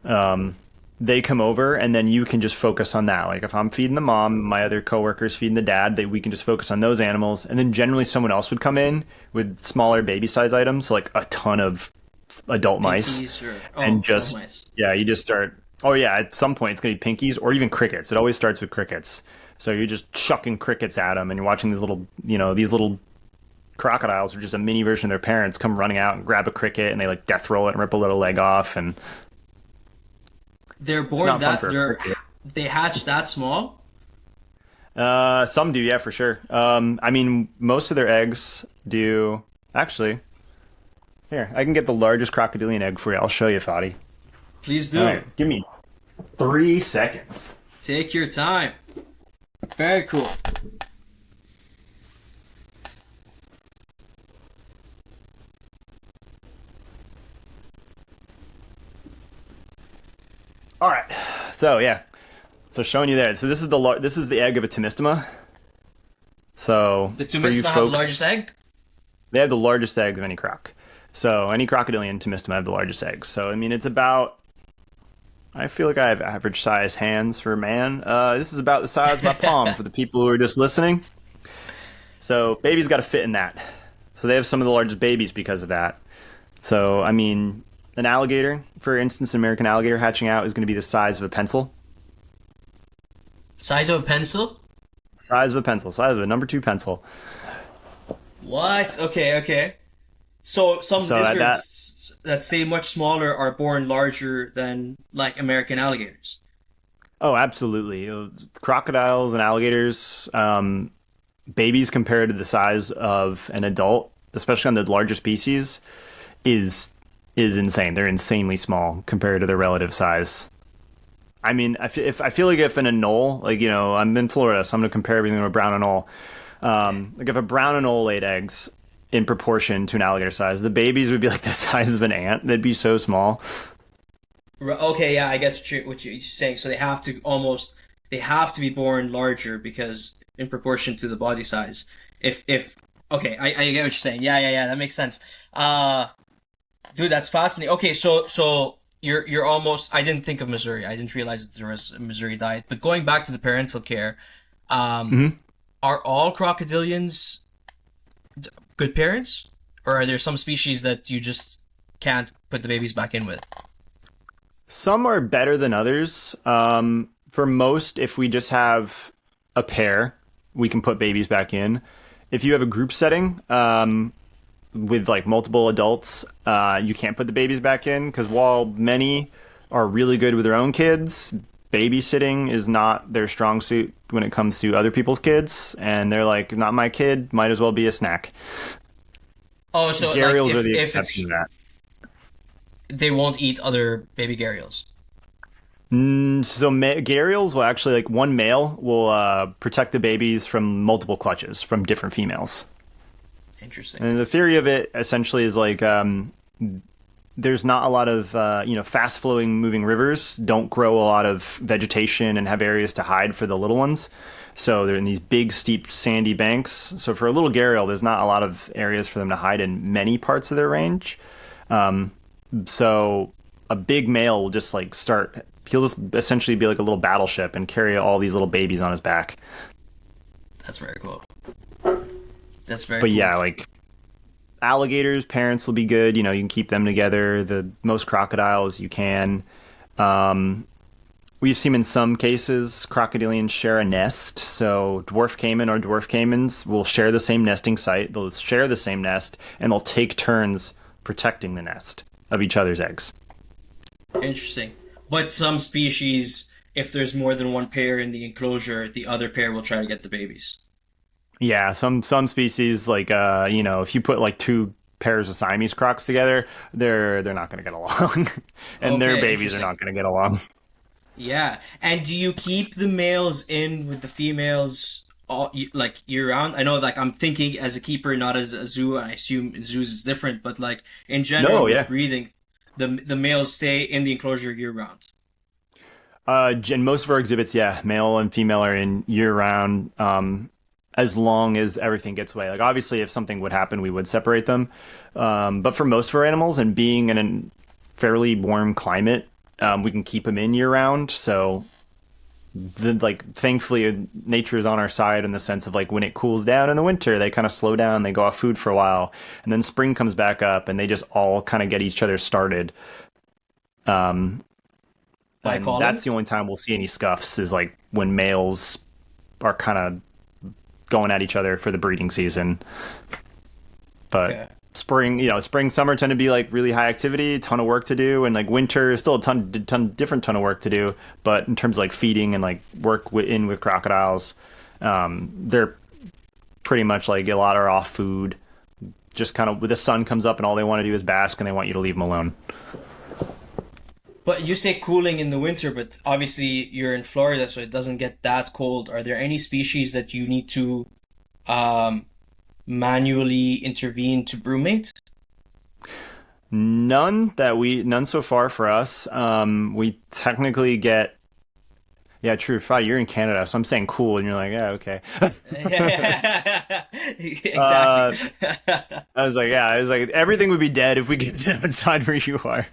They come over, and then you can just focus on that. If I'm feeding the mom, my other coworkers feeding the dad, we can just focus on those animals. And then generally someone else would come in with smaller baby size items, so a ton of adult mice. And adult just, mice. yeah, you just start. Oh yeah, at some point it's going to be pinkies or even crickets. It always starts with crickets. So you're just chucking crickets at them, and you're watching these little crocodiles are just a mini version of their parents come running out and grab a cricket, and they death roll it and rip a little leg off, and They're it's born not fun that for a cricket. they hatch that small. Some do, yeah, for sure. I mean, most of their eggs do. Actually, here, I can get the largest crocodilian egg for you. I'll show you, Fadi. Please do. All right, give me 3 seconds. Take your time. Very cool. All right, so yeah, so showing you there. So this is the egg of a Tomistoma. So The for you Tomistoma have the folks, largest egg? they have the largest egg of any croc. So any crocodilian Tomistoma have the largest eggs. So I mean, it's about. I feel like I have average size hands for a man. This is about the size of my palm for the people who are just listening. So babies got to fit in that. So they have some of the largest babies because of that. So I mean, an alligator, for instance, an American alligator hatching out is going to be the size of a pencil. Size of a pencil? Size of a pencil, size of a number two pencil. What? Okay, okay. So some So at that, lizards that say much smaller are born larger than like American alligators. oh, absolutely. Crocodiles and alligators, babies compared to the size of an adult, especially on the larger species, is is insane. They're insanely small compared to their relative size. I mean, if I feel like if in a knoll, like I'm in Florida, so I'm gonna compare everything to a brown anole. Like if a brown anole laid eggs in proportion to an alligator size, the babies would be like the size of an ant. They'd be so small. Okay, yeah, I get what you're saying. So they have to be born larger because in proportion to the body size. If okay, I get what you're saying. Yeah, yeah, yeah, that makes sense. Uh, dude, that's fascinating. Okay, so you're almost. I didn't think of Missouri. I didn't realize that there was a Missouri diet. But going back to the parental care, um, Hmm. are all crocodilians good parents, or are there some species that you just can't put the babies back in with? Some are better than others. For most, if we just have a pair, we can put babies back in. If you have a group setting, with like multiple adults, you can't put the babies back in because while many are really good with their own kids, babysitting is not their strong suit when it comes to other people's kids. And they're like, not my kid, might as well be a snack. Oh, so like Gharials are the if exception it's to that. they won't eat other baby gharials. So gharials will actually like one male will protect the babies from multiple clutches from different females. Interesting. And the theory of it essentially is like there's not a lot of fast flowing moving rivers don't grow a lot of vegetation and have areas to hide for the little ones. So they're in these big steep sandy banks. So for a little gharial, there's not a lot of areas for them to hide in many parts of their range. So a big male will just like start. He'll just essentially be like a little battleship and carry all these little babies on his back. That's very cool. That's very But cool. yeah, like alligators, parents will be good. You can keep them together. The most crocodiles you can. Um, we've seen in some cases crocodilians share a nest. So dwarf caiman or dwarf caimans will share the same nesting site. They'll share the same nest and they'll take turns protecting the nest of each other's eggs. Interesting. But some species, if there's more than one pair in the enclosure, the other pair will try to get the babies. Yeah, some species like if you put like two pairs of Siamese crocs together, they're not going to get along, and their Okay, babies are interesting. not going to get along. Yeah. And do you keep the males in with the females like year round? I know, like I'm thinking as a keeper, not as a zoo. I assume in zoos it's different, but like in general No, with yeah. breeding, the males stay in the enclosure year round. And most of our exhibits, yeah, male and female are in year round. As long as everything gets away. Like obviously, if something would happen, we would separate them. But for most of our animals, and being in a fairly warm climate, we can keep them in year round. So thankfully, nature is on our side in the sense of like when it cools down in the winter, they kind of slow down, they go off food for a while, and then spring comes back up, and they just all kind of get each other started. Um, By and that's calling? the only time we'll see any scuffs is like when males are kind of going at each other for the breeding season. But Okay. spring, summer tend to be like really high activity, ton of work to do, and like winter is still a different ton of work to do. But in terms of like feeding and like work in with crocodiles, they're pretty much like a lot are off food. Just kind of when the sun comes up and all they want to do is bask, and they want you to leave them alone. But you say cooling in the winter, but obviously you're in Florida, so it doesn't get that cold. Are there any species that you need to um, manually intervene to brumate? None so far for us. We technically get. Yeah, true. Friday, you're in Canada, so I'm saying cool, and you're like, yeah, okay. Exactly. uh, I was like, everything would be dead if we get outside where you are.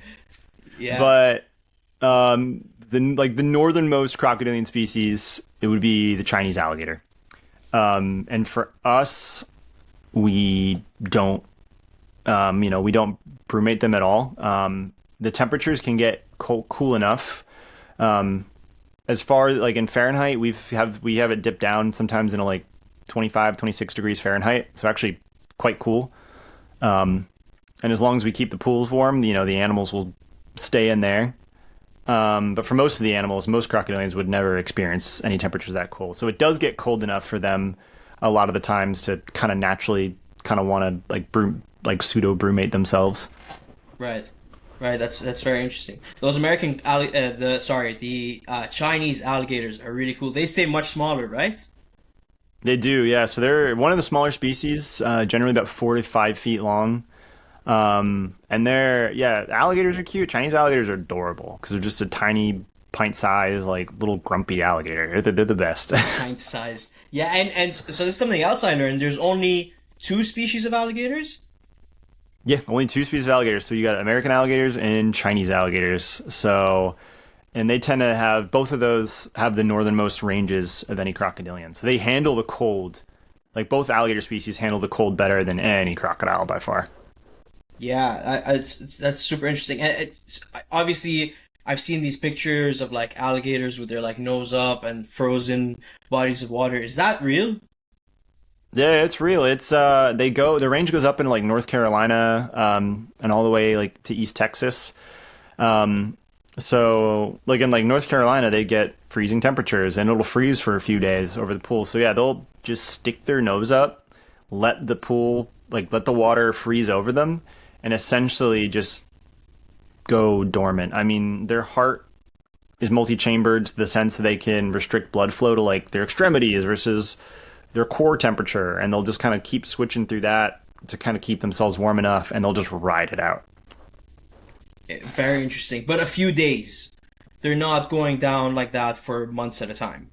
Yeah. But the northernmost crocodilian species, it would be the Chinese alligator. And for us, we don't, we don't brumate them at all. The temperatures can get cool enough as far like in Fahrenheit, we have it dipped down sometimes into like 25, 26 degrees Fahrenheit. So actually quite cool. And as long as we keep the pools warm, the animals will stay in there. But for most of the animals, most crocodilians would never experience any temperatures that cold. So it does get cold enough for them a lot of the times to kind of naturally kind of want to like pseudo brumate themselves. Right. Right, that's very interesting. Those the Chinese alligators are really cool. They stay much smaller, right? They do, yeah. So they're one of the smaller species, generally about 4 to 5 feet long. And yeah, alligators are cute. Chinese alligators are adorable because they're just a tiny pint size, like little grumpy alligator. They're the best. Pint sized. Yeah, and so this is something else I learned. There's only two species of alligators. Yeah, only two species of alligators. So you got American alligators and Chinese alligators. So, and they tend to have both of those have the northernmost ranges of any crocodilian. So they handle the cold. Like both alligator species handle the cold better than any crocodile by far. Yeah, that's super interesting. And obviously I've seen these pictures of like alligators with their like nose up and frozen bodies of water. Is that real? Yeah, it's real. It's the range goes up in like North Carolina, and all the way like to East Texas. Um, so like in like North Carolina, they get freezing temperatures and it'll freeze for a few days over the pool. So yeah, they'll just stick their nose up, let the pool let the water freeze over them, and essentially just go dormant. I mean, their heart is multi-chambered to the sense that they can restrict blood flow to like their extremities versus their core temperature, and they'll just kind of keep switching through that to kind of keep themselves warm enough, and they'll just ride it out. Very interesting. But a few days. They're not going down like that for months at a time.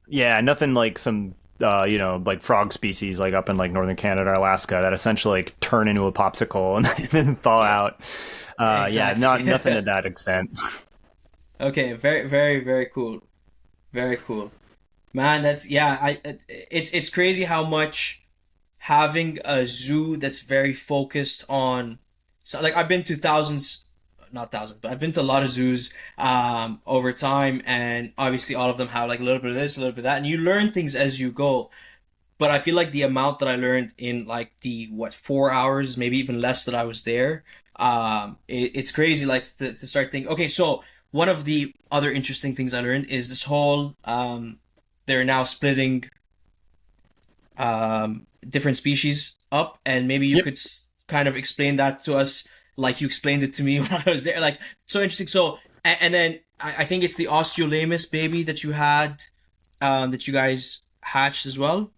Yeah, nothing like some like frog species like up in like northern Canada or Alaska that essentially like turn into a popsicle and then thaw Yeah, out. Yeah, exactly. not nothing to that extent. Okay, very, very, very cool. Very cool. Man, that's yeah, it's crazy how much having a zoo that's very focused on so like I've been to thousands not thousands, but I've been to a lot of zoos over time, and obviously all of them have like a little bit of this, a little bit of that, and you learn things as you go. But I feel like the amount that I learned in like the what 4 hours, maybe even less that I was there, it's crazy. Like to start thinking. Okay, so one of the other interesting things I learned is this whole they're now splitting different species up, and maybe you Yep. could kind of explain that to us, like you explained it to me when I was there. Like so interesting. So and then I think it's the Osteolaemus baby that you had, that you guys hatched as well.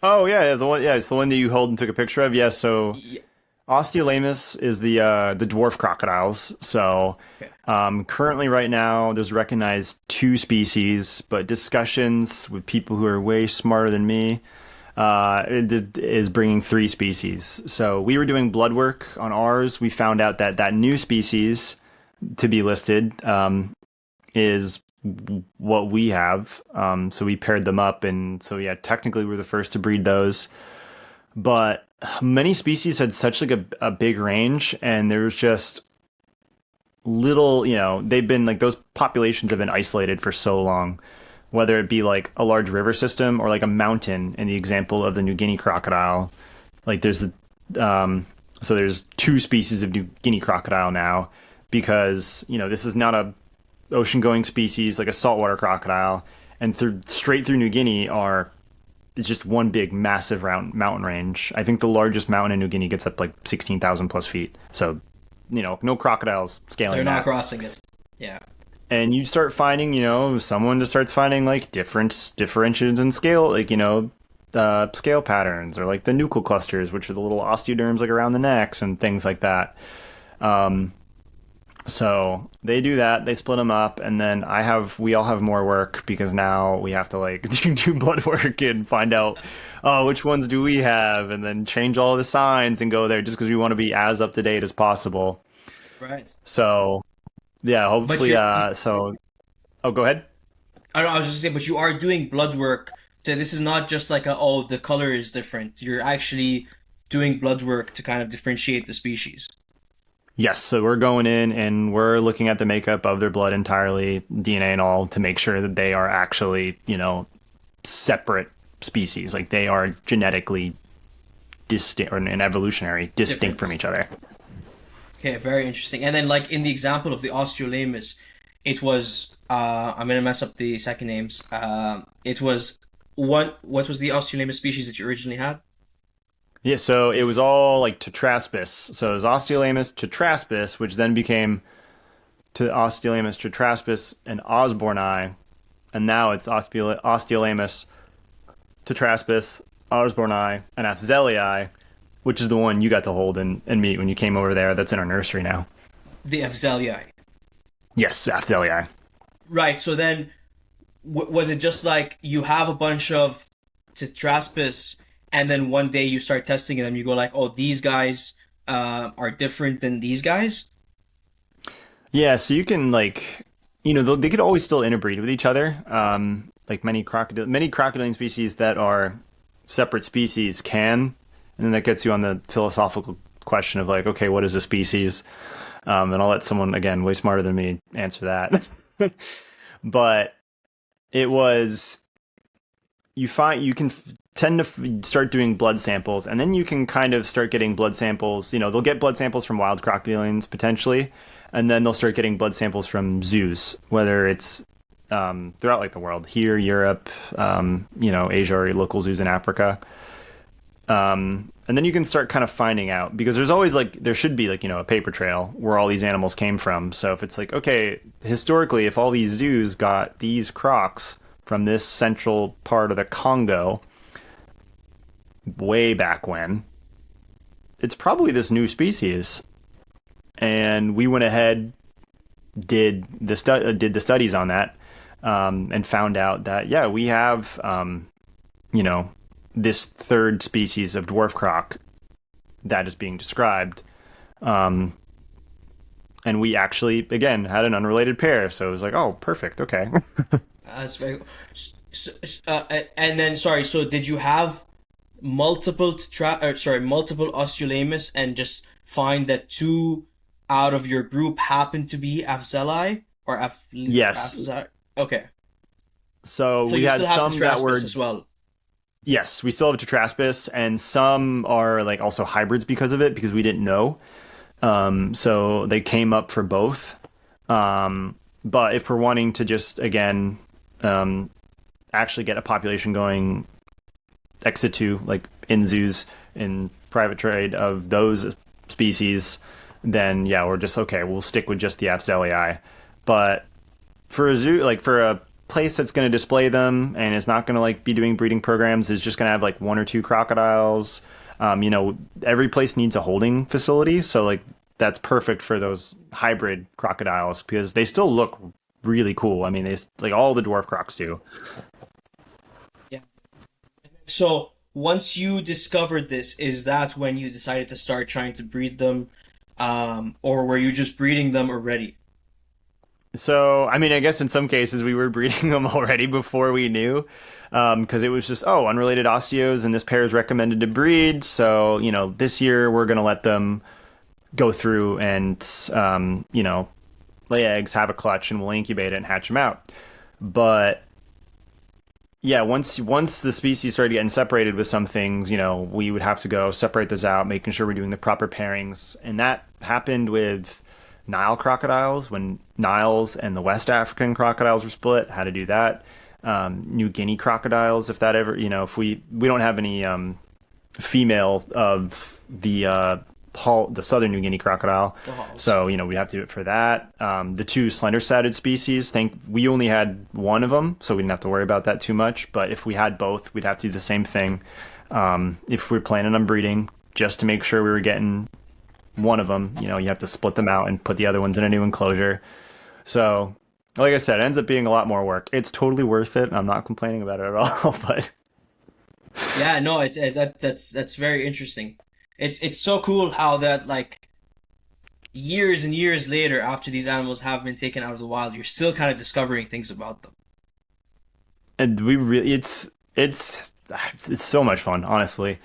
Oh yeah, the one. Yeah, it's the one that you hold and took a picture of. Yeah. So Yeah. Osteolaemus is the dwarf crocodiles. So Okay. currently, right now, there's recognized two species, but discussions with people who are way smarter than me is bringing three species. So we were doing blood work on ours. We found out that that new species to be listed is what we have. So we paired them up, and so yeah, technically we're the first to breed those. But many species had such like a big range, and there's just little, they've been like those populations have been isolated for so long, whether it be like a large river system or like a mountain. In the example of the New Guinea crocodile, like so there's two species of New Guinea crocodile now because this is not a ocean going species like a saltwater crocodile, and straight through New Guinea are it's just one big massive round mountain range. I think the largest mountain in New Guinea gets up like 16,000 plus feet. So no crocodiles They're scaling not that. crossing it. Yeah. And you start finding, someone just starts finding like differentiations in scale, like, scale patterns or like the nuchal clusters, which are the little osteoderms like around the necks and things like that. So they do that, they split them up, and then we all have more work because now we have to like do blood work and find out, oh, which ones do we have, and then change all the signs and go there just because we want to be as up to date as possible. Right. So yeah, But hopefully, oh, go ahead. I don't know, I was just saying, but you are doing blood work. So this is not just like oh, the color is different. You're actually doing blood work to kind of differentiate the species. Yes, so we're going in and we're looking at the makeup of their blood entirely, DNA and all, to make sure that they are actually, separate species. Like they are genetically distinct or and evolutionary distinct from Different. each other. Okay, very interesting. And then, like in the example of the Osteolaemus, it was I'm gonna mess up the second names. It was what was the Osteolaemus species that you originally had? Yeah, so it was If all like Tetraspis. So it was Osteolaemus Tetraspis, which then became to Osteolaemus Tetraspis and Osborni, and now it's Osteolaemus Tetraspis, Osborni, and Afzelii, which is the one you got to hold and meet when you came over there. That's in our nursery now. the Afzelii. Yes, Afzelii. Right. So then, was it just like you have a bunch of Tetraspis, and then one day you start testing them, you go like, oh, these guys are different than these guys? Yeah, so you can they could always still interbreed with each other. Like many crocodilian species that are separate species can, and then that gets you on the philosophical question of like, okay, what is a species? And I'll let someone again way smarter than me answer that. But it was you can tend to start doing blood samples, and then you can kind of start getting blood samples. They'll get blood samples from wild crocodilians potentially, and then they'll start getting blood samples from zoos, whether it's throughout like the world, here, Europe, Asia, or local zoos in Africa. And then you can start kind of finding out because there's always there should be a paper trail where all these animals came from. So if it's like, okay, historically, if all these zoos got these crocs from this central part of the Congo way back when, it's probably this new species. And we went ahead, did the studies on that, and found out that yeah, we have you know this third species of dwarf croc that is being described. Um, and we actually, again, had an unrelated pair. So it was like, oh, perfect. Okay. That's very. And then, sorry. So, did you have multiple Osteolaemus, and just find that two out of your group happen to be Afzelii or Yes. Afzelii? Okay. So So we you had still have some that were, Tetraspis as well. yes, we still have Tetraspis, and some are like also hybrids because of it, because we didn't know. So they came up for both. But if we're wanting to just, again, um, actually get a population going ex situ, like in zoos, in private trade of those species, then yeah, we're just okay. We'll stick with just the Afzelii. But for a zoo, like for a place that's going to display them and is not going to like be doing breeding programs, is just going to have like one or two crocodiles. Every place needs a holding facility, so like that's perfect for those hybrid crocodiles because they still look really cool. I mean, they like all the dwarf crocs do. Yeah. So once you discovered this, is that when you decided to start trying to breed them, or were you just breeding them already? So, I mean, I guess in some cases we were breeding them already before we knew, because it was just, oh, unrelated osteos, and this pair is recommended to breed. So, this year we're going to let them go through and, lay eggs, have a clutch, and we'll incubate it and hatch them out. But yeah, once the species started getting separated with some things, we would have to go separate those out, making sure we're doing the proper pairings, and that happened with Nile crocodiles when Niles and the West African crocodiles were split. How to do that? New Guinea crocodiles, if that ever, if we don't have any female of the southern New Guinea crocodile. The halls. So, we have to do it for that. The two slender-sided species, we only had one of them, so we didn't have to worry about that too much. But if we had both, we'd have to do the same thing. If we're planning on breeding, just to make sure we were getting one of them, you have to split them out and put the other ones in a new enclosure. So, like I said, it ends up being a lot more work. It's totally worth it. I'm not complaining about it at all, but Yeah, no, that's very interesting. It's so cool how that like years and years later, after these animals have been taken out of the wild, you're still kind of discovering things about them. and we really it's so much fun, honestly.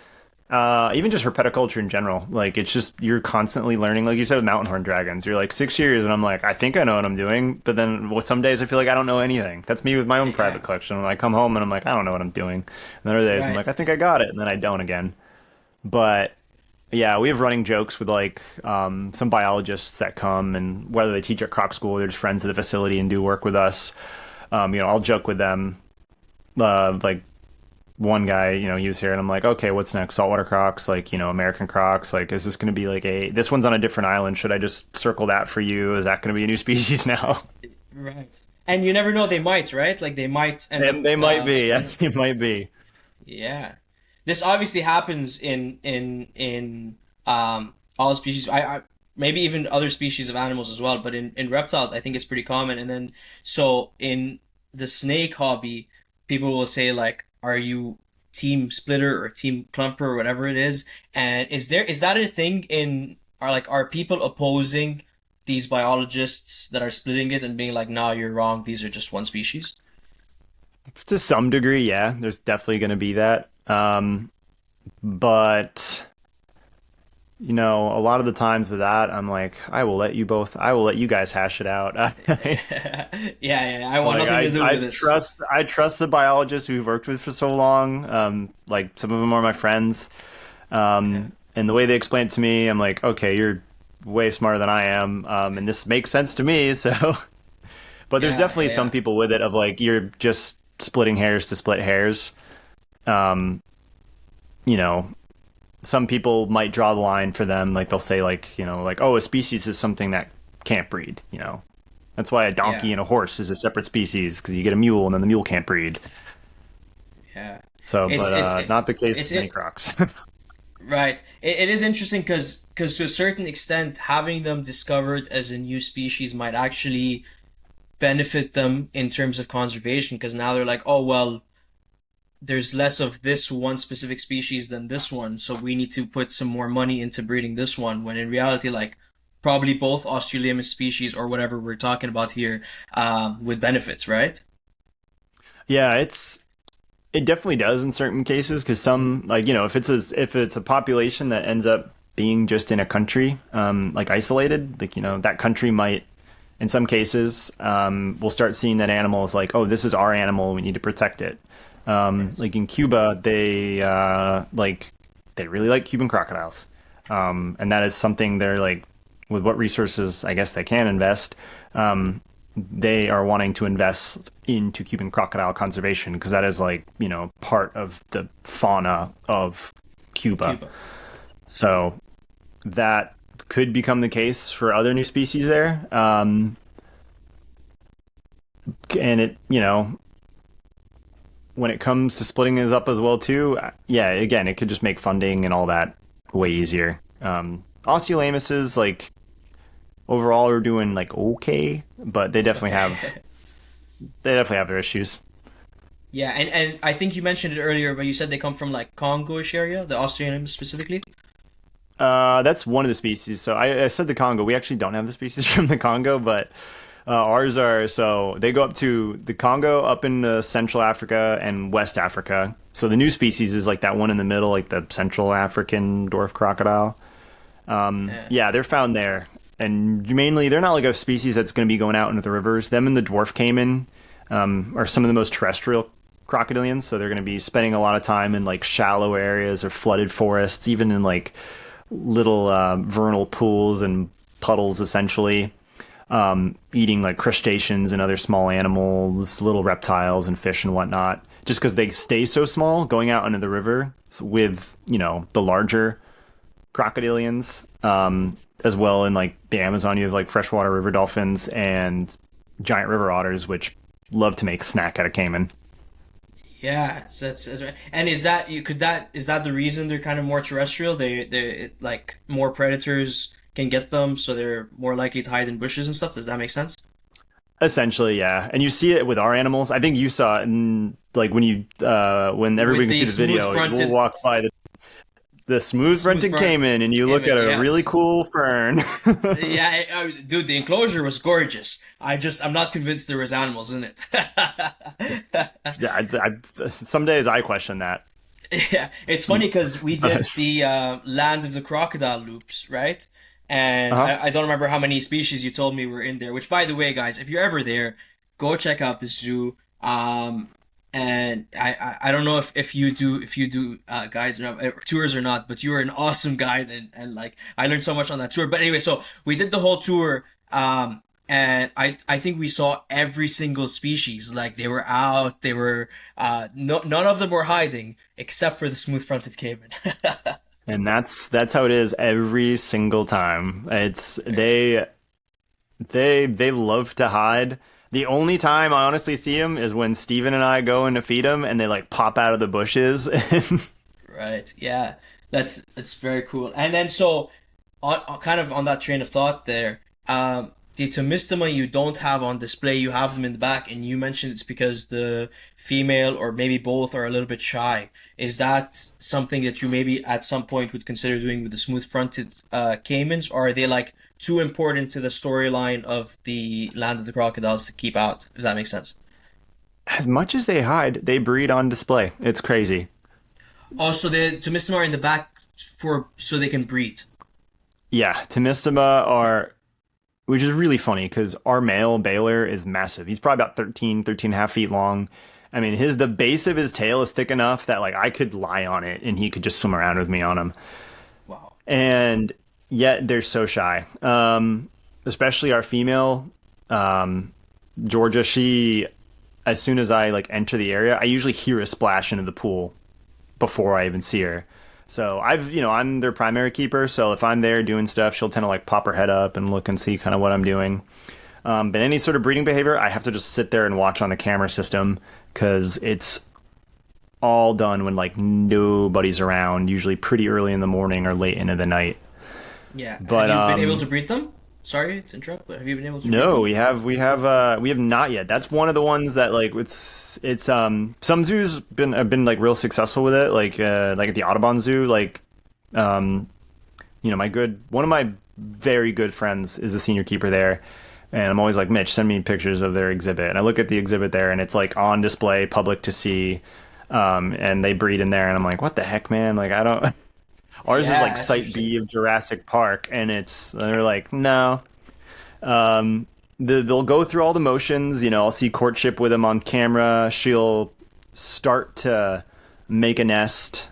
Even just herpetoculture in general, like it's just you're constantly learning. Like you said with mountain horn dragons, you're like 6 years, and I'm like, I think I know what I'm doing. But then well, some days I feel like I don't know anything. That's me with my own Yeah, private collection. When I come home and I'm like, I don't know what I'm doing. And then other days I'm like, right. I think I got it, and then I don't again. But yeah, we have running jokes with like some biologists that come, and whether they teach at Croc School, they're just friends of the facility and do work with us. I'll joke with them. Like one guy, he was here, and I'm like, okay, what's next? Saltwater crocs, like, American crocs. Like, is this going to be like this one's on a different island? Should I just circle that for you? Is that going to be a new species now? Right. And you never know, they might, right? Like they might end up And they might be. splitting. Yes, they might be. Yeah. This obviously happens in all species. I maybe even other species of animals as well, but in reptiles, I think it's pretty common. And then so in the snake hobby, people will say like, "Are you team splitter or team clumper or whatever it is?" And is that a thing in are people opposing these biologists that are splitting it and being like, "Nah, you're wrong. These are just one species." To some degree, yeah, there's definitely going to be that. But a lot of the times with that, I'm like, I will let you guys hash it out. Yeah, I want Like nothing to do with this. I trust the biologists we've worked with for so long. Like some of them are my friends. And the way they explain it to me, I'm like, okay, you're way smarter than I am. And this makes sense to me. So, but there's Yeah, definitely yeah, some yeah. people with it of like, you're just splitting hairs to split hairs. Um, you know, some people might draw the line for them. Like they'll say like, like, oh, a species is something that can't breed. That's why a Yeah, donkey and a horse is a separate species because you get a mule and then the mule can't breed. yeah. So, It's but it's not the case it's with many it crocs. right. It is interesting because to a certain extent, having them discovered as a new species might actually benefit them in terms of conservation because now they're like, oh well, there's less of this one specific species than this one, so we need to put some more money into breeding this one. When in reality, like probably both Australian species or whatever we're talking about here, with benefits, right? Yeah, it definitely does in certain cases because some like if it's a population that ends up being just in a country like isolated, like that country might in some cases we'll start seeing that animal is like, oh, this is our animal, we need to protect it. Right. Like in Cuba, they really like Cuban crocodiles, and that is something they're like with what resources I guess they can invest. They are wanting to invest into Cuban crocodile conservation because that is like part of the fauna of Cuba. Cuba. So that could become the case for other new species there. And when it comes to splitting it up as well too, yeah, again, it could just make funding and all that way easier. Osteolamuses like overall are doing like okay, but Okay. they definitely have their issues. Yeah, and I think you mentioned it earlier, but you said they come from like Congo-ish area, the Australian specifically. That's one of the species. So I said the Congo. We actually don't have the species from the Congo, but ours are. So they go up to the Congo, up in Central Africa and West Africa. So the new species is like that one in the middle, like the Central African dwarf crocodile. Yeah. Yeah, they're found there, and mainly they're not like a species that's going to be going out into the rivers. Them and the dwarf caiman are some of the most terrestrial crocodilians, so they're going to be spending a lot of time in like shallow areas or flooded forests, even in like little vernal pools and puddles, essentially. Eating like crustaceans and other small animals, little reptiles and fish and whatnot. Just because they stay so small, going out into the river with the larger crocodilians, as well in like the Amazon, you have like freshwater river dolphins and giant river otters, which love to make snack out of caiman. Yeah, so that's right. And is that you could that is that the reason they're kind of more terrestrial? They like more predators can get them, so they're more likely to hide in bushes and stuff. Does that make sense? Essentially, yeah, and you see it with our animals. I think you saw it in like when With everybody can the see the smooth video. We'll fronted, walk by the smooth smooth fronted front caiman, and you look at caiman, a really yes. cool fern. Yeah, dude, the enclosure was gorgeous. I'm not convinced there was animals in it. Yeah, some days I question that. Yeah, it's funny because we did the Land of the Crocodile loops, right? And Uh-huh. I don't remember how many species you told me were in there. Which, by the way, guys, if you're ever there, go check out the zoo. And I don't know if you do guides or not, tours or not, but you were an awesome guide and like I learned so much on that tour. But anyway, so we did the whole tour. And I think we saw every single species. Like they were out, they were no, none of them were hiding except for the smooth-fronted caiman. And that's how it is every single time. It's they love to hide. The only time I honestly see them is when Steven and I go in to feed them and they like pop out of the bushes. Right. Yeah. That's very cool. And then so kind of on that train of thought there, the Tomistoma you don't have on display, you have them in the back, and you mentioned it's because the female or maybe both are a little bit shy. Is that something that you maybe at some point would consider doing with the smooth-fronted caimans, or are they like too important to the storyline of the Land of the Crocodiles to keep out, if that makes sense? As much as they hide, they breed on display. It's crazy. Also, the Tomistoma are in the back for so they can breed. Yeah, Temistoma are, which is really funny because our male Baylor is massive. He's probably about 13 and a half feet long. I mean, the base of his tail is thick enough that like I could lie on it and he could just swim around with me on him. Wow. And yet they're so shy. Especially our female, Georgia. She, as soon as I like enter the area, I usually hear a splash into the pool before I even see her. So I'm their primary keeper. So if I'm there doing stuff, she'll tend to like pop her head up and look and see kind of what I'm doing. But any sort of breeding behavior, I have to just sit there and watch on the camera system because it's all done when like nobody's around, usually pretty early in the morning or late into the night. Yeah. Have But you been able to breed them? Sorry to interrupt, but have you been able to breed no, them? we have not yet. That's one of the ones that like it's some zoos have been like real successful with it, like at the Audubon Zoo, like um one of my very good friends is a senior keeper there, and I'm always like, Mitch, send me pictures of their exhibit, and I look at the exhibit there, and it's like on display, public to see, and they breed in there, and I'm like, what the heck, man? Like I don't. Ours is Yeah, like that's Site interesting. B of Jurassic Park, and they're like, no. Um, they'll go through all the motions. I'll see courtship with them on camera. She'll start to make a nest.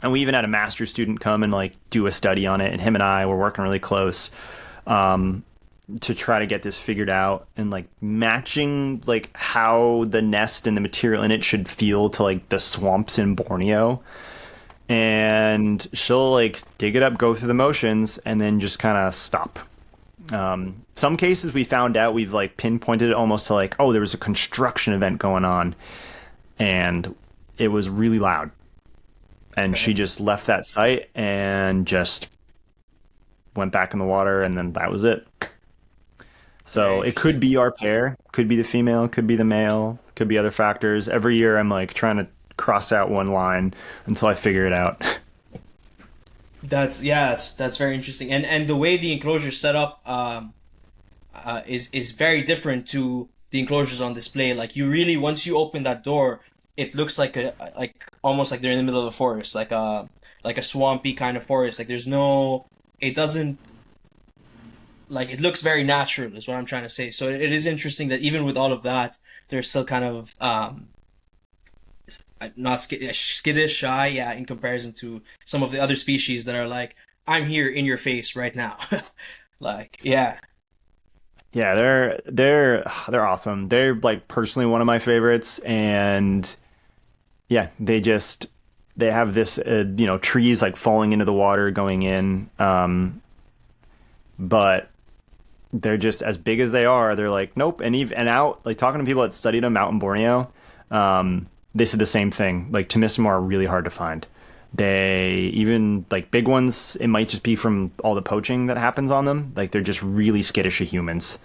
And we even had a master student come and like do a study on it, and him and I were working really close um, to try to get this figured out and like matching like how the nest and the material in it should feel to like the swamps in Borneo. And she'll like dig it up, go through the motions, and then just kind of stop. Some cases we found out we've like pinpointed it almost to like, oh, there was a construction event going on, and it was really loud, and she Okay. just left that site and just went back in the water, and then that was it. Very So it could interesting. be our pair, could be the female, could be the male, could be other factors. Every year I'm like trying to cross out one line until I figure it out. That's very interesting. And the way the enclosure is set up is very different to the enclosures on display. Like you really once you open that door, it looks like a like almost like they're in the middle of a forest, like a swampy kind of forest. Like there's no it doesn't like it looks very natural is what I'm trying to say. So it is interesting that even with all of that, they're still kind of not skittish, shy, yeah, in comparison to some of the other species that are like, I'm here in your face right now. Like, yeah, Yeah, they're awesome. They're like personally one of my favorites, and yeah, they have this trees like falling into the water going in, but they're just as big as they are. They're like nope, and even and out like talking to people that studied them out in Borneo, they said the same thing. Like Temiscamore are really hard to find. They even like big ones. It might just be from all the poaching that happens on them. Like they're just really skittish of humans,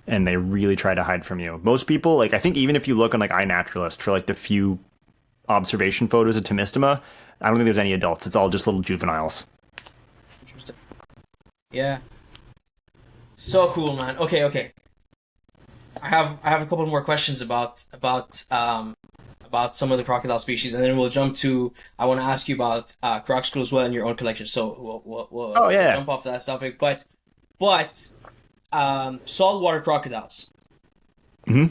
and they really try to hide from you. Most people, like I think, even if you look on like iNaturalist for like the few observation photos of Temistoma, I don't think there's any adults. It's all just little juveniles. interesting. Yeah, so cool, man. Okay, okay. I have a couple more questions about about some of the crocodile species, and then we'll jump to. I want to ask you about Croc School as well and your own collection. So Oh we'll yeah. jump off that topic. But saltwater crocodiles. Hmm.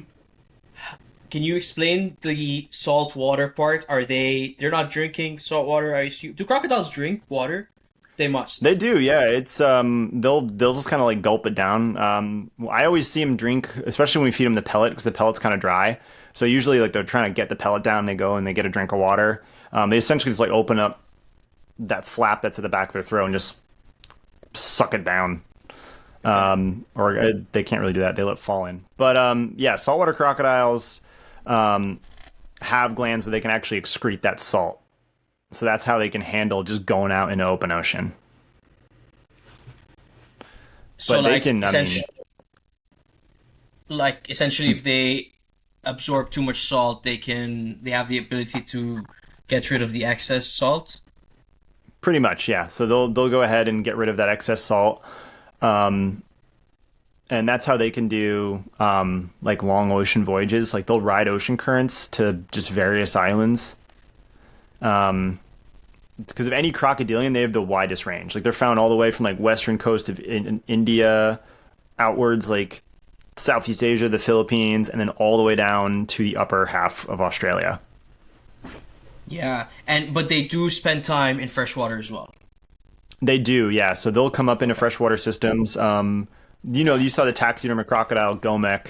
Can you explain the saltwater part? They're not drinking salt water? I assume. Do crocodiles drink water? They must. They do, yeah. It's they'll just kind of like gulp it down. I always see them drink, especially when we feed them the pellet because the pellet's kind of dry. So usually like they're trying to get the pellet down, they go and they get a drink of water. They essentially just like open up that flap that's at the back of their throat and just suck it down. Or they can't really do that; they let it fall in. But yeah, saltwater crocodiles have glands where they can actually excrete that salt. So that's how they can handle just going out in the open ocean. So But they can, I mean, essentially, if they absorb too much salt, they have the ability to get rid of the excess salt. pretty much, yeah. So they'll go ahead and get rid of that excess salt. And that's how they can do like long ocean voyages. Like they'll ride ocean currents to just various islands. Because of any crocodilian, they have the widest range. Like they're found all the way from like western coast of India outwards, like Southeast Asia, the Philippines, and then all the way down to the upper half of Australia. Yeah, but they do spend time in freshwater as well. They do, yeah. So they'll come up into freshwater systems. You saw the taxidermy crocodile Gomek.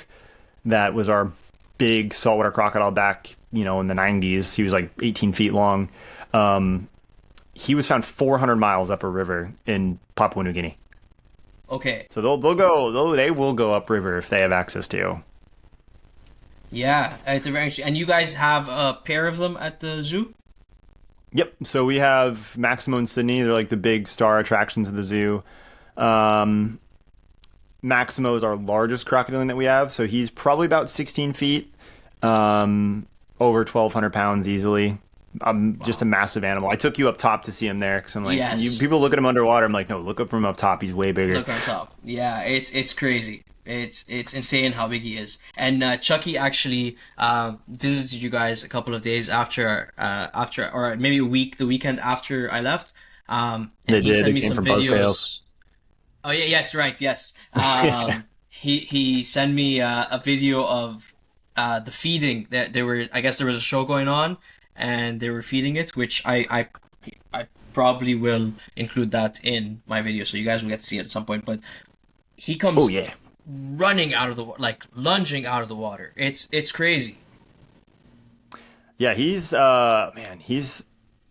That was our big saltwater crocodile back, in the 90s. He was like 18 feet long. He was found 400 miles up a river in Papua New Guinea. Okay. So they will go upriver if they have access to. Yeah, it's very interesting. And you guys have a pair of them at the zoo? Yep. So we have Maximo and Sydney. They're like the big star attractions of the zoo. Maximo is our largest crocodilian that we have. So he's probably about 16 feet, over 1,200 pounds easily. Just a massive animal. I took you up top to see him there because I'm like, Yes. people look at him underwater. I'm like, no, look up from up top. He's way bigger. Look on top. Yeah, it's crazy. It's insane how big he is. And Chucky actually visited you guys a couple of days after or maybe the weekend after I left. And They he did. sent They me came some from videos. Buzztails. Oh yeah, yes, right, yes. He sent me a video of the feeding that they were. I guess there was a show going on, and they were feeding it, which I probably will include that in my video, so you guys will get to see it at some point. But he comes Oh yeah. running out of the like lunging out of the water. It's crazy. Yeah, he's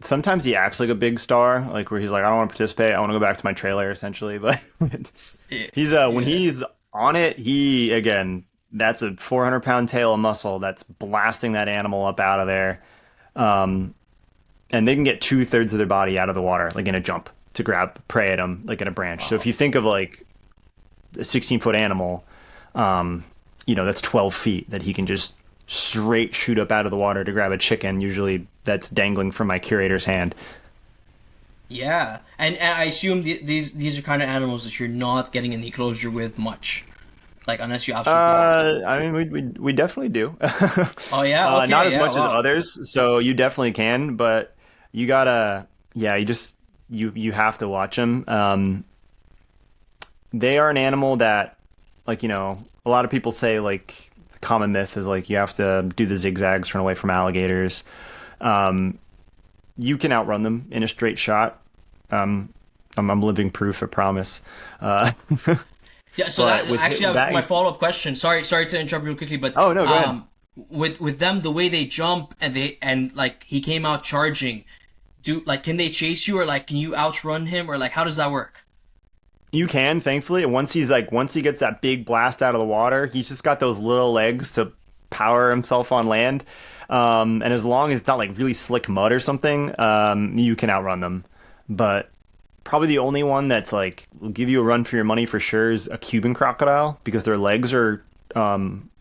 sometimes he acts like a big star, like where he's like, I don't want to participate, I want to go back to my trailer essentially. But he's when Yeah. he's on it, that's a 400-pound tail of muscle that's blasting that animal up out of there. And they can get 2/3 of their body out of the water, like in a jump, to grab prey at them, like in a branch. So if you think of like a 16-foot animal, that's 12 feet that he can just straight shoot up out of the water to grab a chicken, usually that's dangling from my curator's hand. Yeah, and I assume these are kind of animals that you're not getting in the enclosure with much, like unless you absolutely have to. I mean, we definitely do. Oh yeah, okay, Not as yeah, much as wow. others, so you definitely can, but you gotta, yeah, you have to watch them. They are an animal that, like, a lot of people say, like, the common myth is, like, you have to do the zigzags to run away from alligators. You can outrun them in a straight shot. I'm living proof, I promise. Yeah, so But that with actually that was that, my follow-up question. Sorry to interrupt real quickly, but oh no, go ahead. with them the way they jump and like he came out charging, can they chase you or like can you outrun him or like how does that work? You can, thankfully. Once he gets that big blast out of the water, he's just got those little legs to power himself on land. And as long as it's not like really slick mud or something, you can outrun them. But probably the only one that's like will give you a run for your money for sure is a Cuban crocodile because their legs are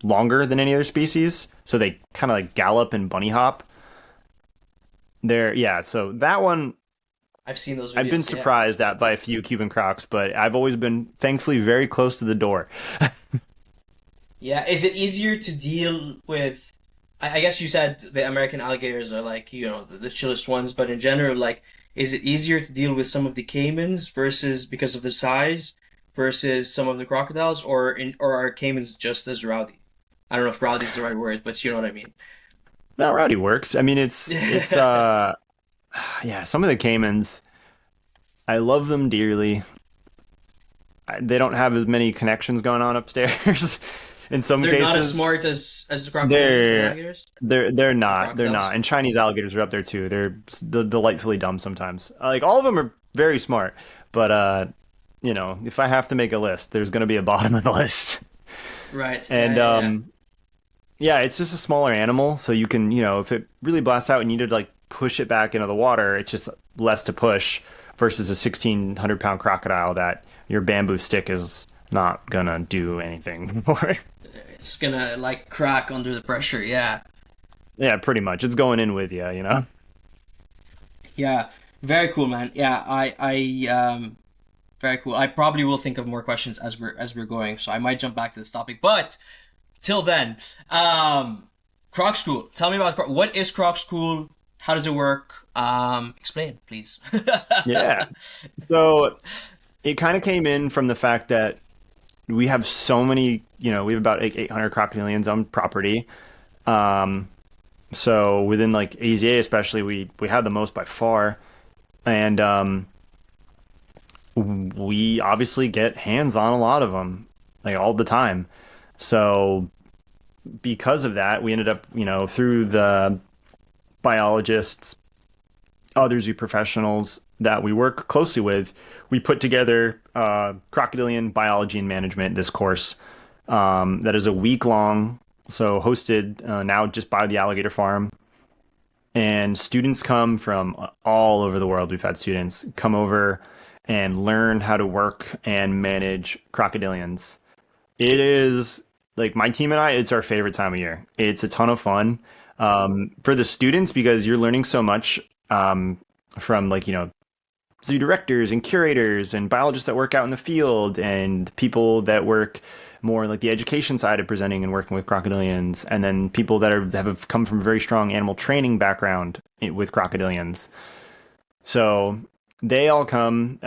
longer than any other species, so they kind of like gallop and bunny hop. So that one I've seen those videos. I've been Yeah. surprised at by a few Cuban crocs, but I've always been thankfully very close to the door. Yeah, is it easier to deal with I guess you said the American alligators are like, the chillest ones, but in general, like, is it easier to deal with some of the caimans versus because of the size versus some of the crocodiles, or are caimans just as rowdy? I don't know if rowdy is the right word, but you know what I mean. No, rowdy works. I mean, it's yeah, some of the caimans, I love them dearly. They don't have as many connections going on upstairs in some They're not as cases. smart as the crocodiles and They're alligators they're or not. They're not. crocodiles. And Chinese alligators are up there too. They're delightfully dumb sometimes. Like all of them are very smart, but if I have to make a list, there's going to be a bottom of the list. Right. And Yeah. Yeah. yeah, it's just a smaller animal, so you can, if it really blasts out and you need to like push it back into the water, it's just less to push versus a 1,600-pound crocodile that your bamboo stick is not gonna do anything for. It's gonna like crack under the pressure. Yeah. Yeah, pretty much. It's going in with you, you know? Yeah. Very cool, man. Yeah. Very cool. I probably will think of more questions as we're going, so I might jump back to this topic. But till then, Croc School. Tell me about what is Croc School? How does it work? Explain, please. Yeah. So it kind of came in from the fact that we have so many, we have about like 800 crocodilians on property. Um, so within like AZA especially, we had the most by far. And we obviously get hands on a lot of them, like all the time. So because of that, we ended up, through the biologists, other zoo professionals that we work closely with, we put together crocodilian biology and management, this course that is a week long, so hosted now just by the Alligator Farm. And students come from all over the world. We've had students come over and learn how to work and manage crocodilians. It is like my team and I, it's our favorite time of year. It's a ton of fun for the students because you're learning so much from like, zoo directors and curators and biologists that work out in the field and people that work more like the education side of presenting and working with crocodilians, and then people that have come from a very strong animal training background with crocodilians. So they all come,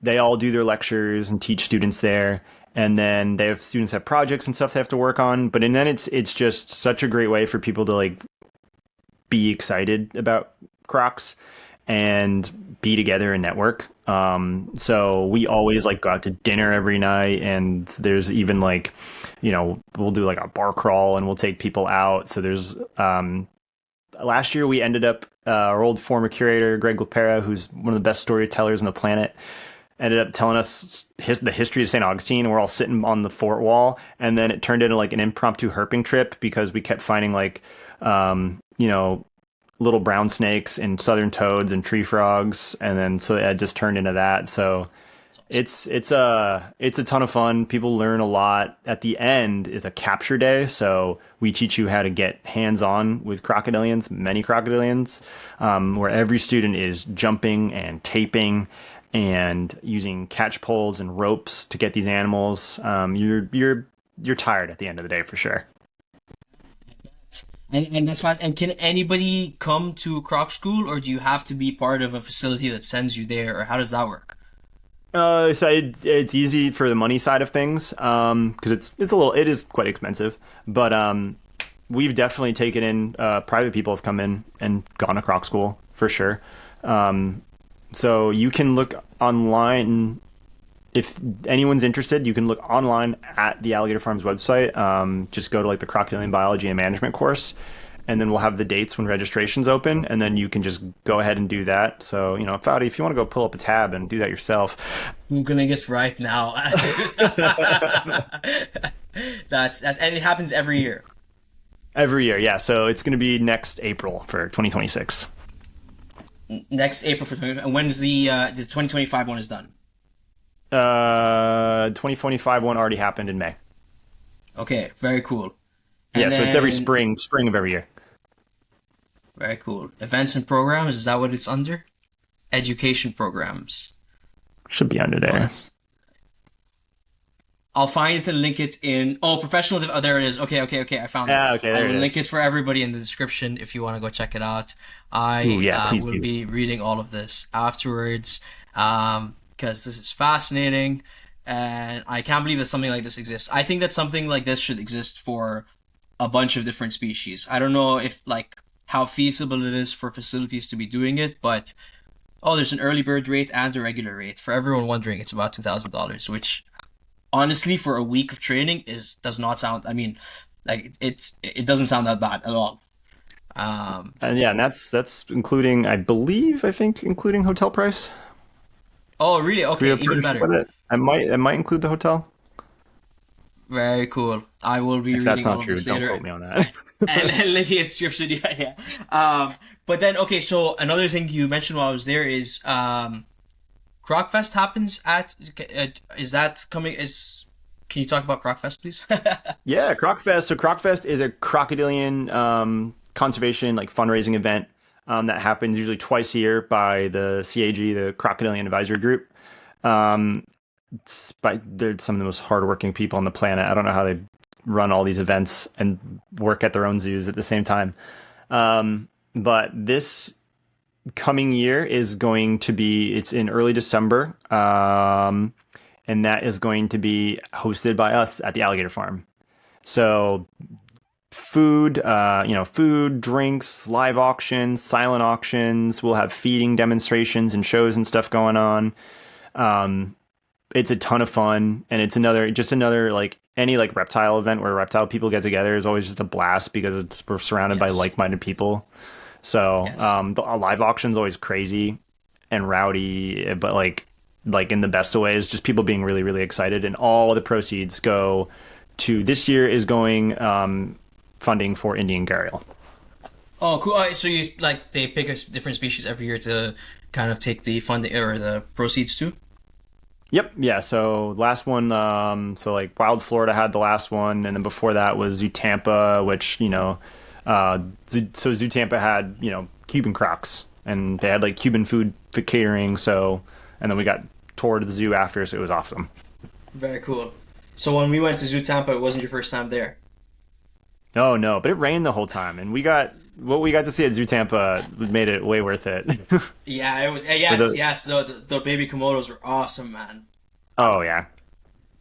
they all do their lectures and teach students there. And then they have students have projects and stuff they have to work on. But and then it's just such a great way for people to like be excited about crocs and be together and network. So we always like go out to dinner every night, and there's even like, we'll do like a bar crawl and we'll take people out. So there's last year we ended up our old former curator Greg Lapera, who's one of the best storytellers on the planet, ended up telling us the history of St. Augustine, and we're all sitting on the fort wall, and then it turned into like an impromptu herping trip because we kept finding like little brown snakes and southern toads and tree frogs, and then so it just turned into that. So it's a ton of fun. People learn a lot. At the end is a capture day, so we teach you how to get hands on with crocodilians, many crocodilians, where every student is jumping and taping and using catch poles and ropes to get these animals. You're tired at the end of the day for sure. And that's fine. And can anybody come to Croc School, or do you have to be part of a facility that sends you there, or how does that work? So it's easy for the money side of things, because it is quite expensive, but we've definitely taken in private people have come in and gone to Croc School for sure. So you can look online if anyone's interested. You can look online at the Alligator Farm's website. Just go to like the crocodilian biology and management course, and then we'll have the dates when registration's open, and then you can just go ahead and do that. So, Foudy, if you want to go pull up a tab and do that yourself. Googling it right now. That's and it happens every year. Every year, yeah. So it's going to be next April for 2026. Next April for 20. And when's the 2025 one is done? 2025 one already happened in May. Okay, very cool. Yeah, And so it's every then spring of every year. very cool. Events and programs, is that what it's under? Education programs. Should be under Oh, there. I'll find it and link it in. Oh, professional. Oh, there it is. Okay, okay, okay. I found it. Yeah, okay, I there will it link is. it for everybody in the description if you want to go check it out. Ooh, I yeah, please will do. be reading all of this afterwards because this is fascinating, and I can't believe that something like this exists. I think that something like this should exist for a bunch of different species. I don't know if like how feasible it is for facilities to be doing it, but oh, there's an early bird rate and a regular rate. For everyone wondering, it's about $2,000, which honestly for a week of training is does not sound. I mean, like it doesn't sound that bad at all. Um, And yeah, and that's including, I think, including hotel price. oh, really? Do we Okay, have a even partnership better. with it? I might include the hotel. Very cool. I will be If that's reading all not of true, this don't later quote me on that. and linking its description. Yeah, yeah. But then okay, so another thing you mentioned while I was there is Croc Fest happens at. Is that coming? Is Can you talk about Croc Fest, please? Yeah, Croc Fest. So Croc Fest is a crocodilian conservation like fundraising event that happens usually twice a year by the CAG, the Crocodilian Advisory Group. Um, they're some of the most hardworking people on the planet. I don't know how they run all these events and work at their own zoos at the same time. But this coming year is going to be, it's in early December. And that is going to be hosted by us at the Alligator Farm. So food, food, drinks, live auctions, silent auctions. We'll have feeding demonstrations and shows and stuff going on. Um, it's a ton of fun, and it's another like any like reptile event where reptile people get together is always just a blast because we're surrounded by Yes. like-minded people. So Yes. a live auction's always crazy and rowdy, but like in the best of ways, just people being really really excited, and all the proceeds go to this year is going funding for Indian gharial. Oh, cool. So you like they pick a different species every year to kind of take the funding or the proceeds to? Yep, yeah. So last one, so like Wild Florida had the last one, and then before that was Zoo Tampa, which uh, Zoo Tampa had Cuban crocs, and they had like Cuban food for catering. So, and then we got toured the zoo after, so it was awesome. Very cool. So when we went to Zoo Tampa, it wasn't your first time there. Oh no, but it rained the whole time, and we got to see at Zoo Tampa made it way worth it. Yeah, it was. For Yes, the yes. No, the baby komodos were awesome, man. oh yeah,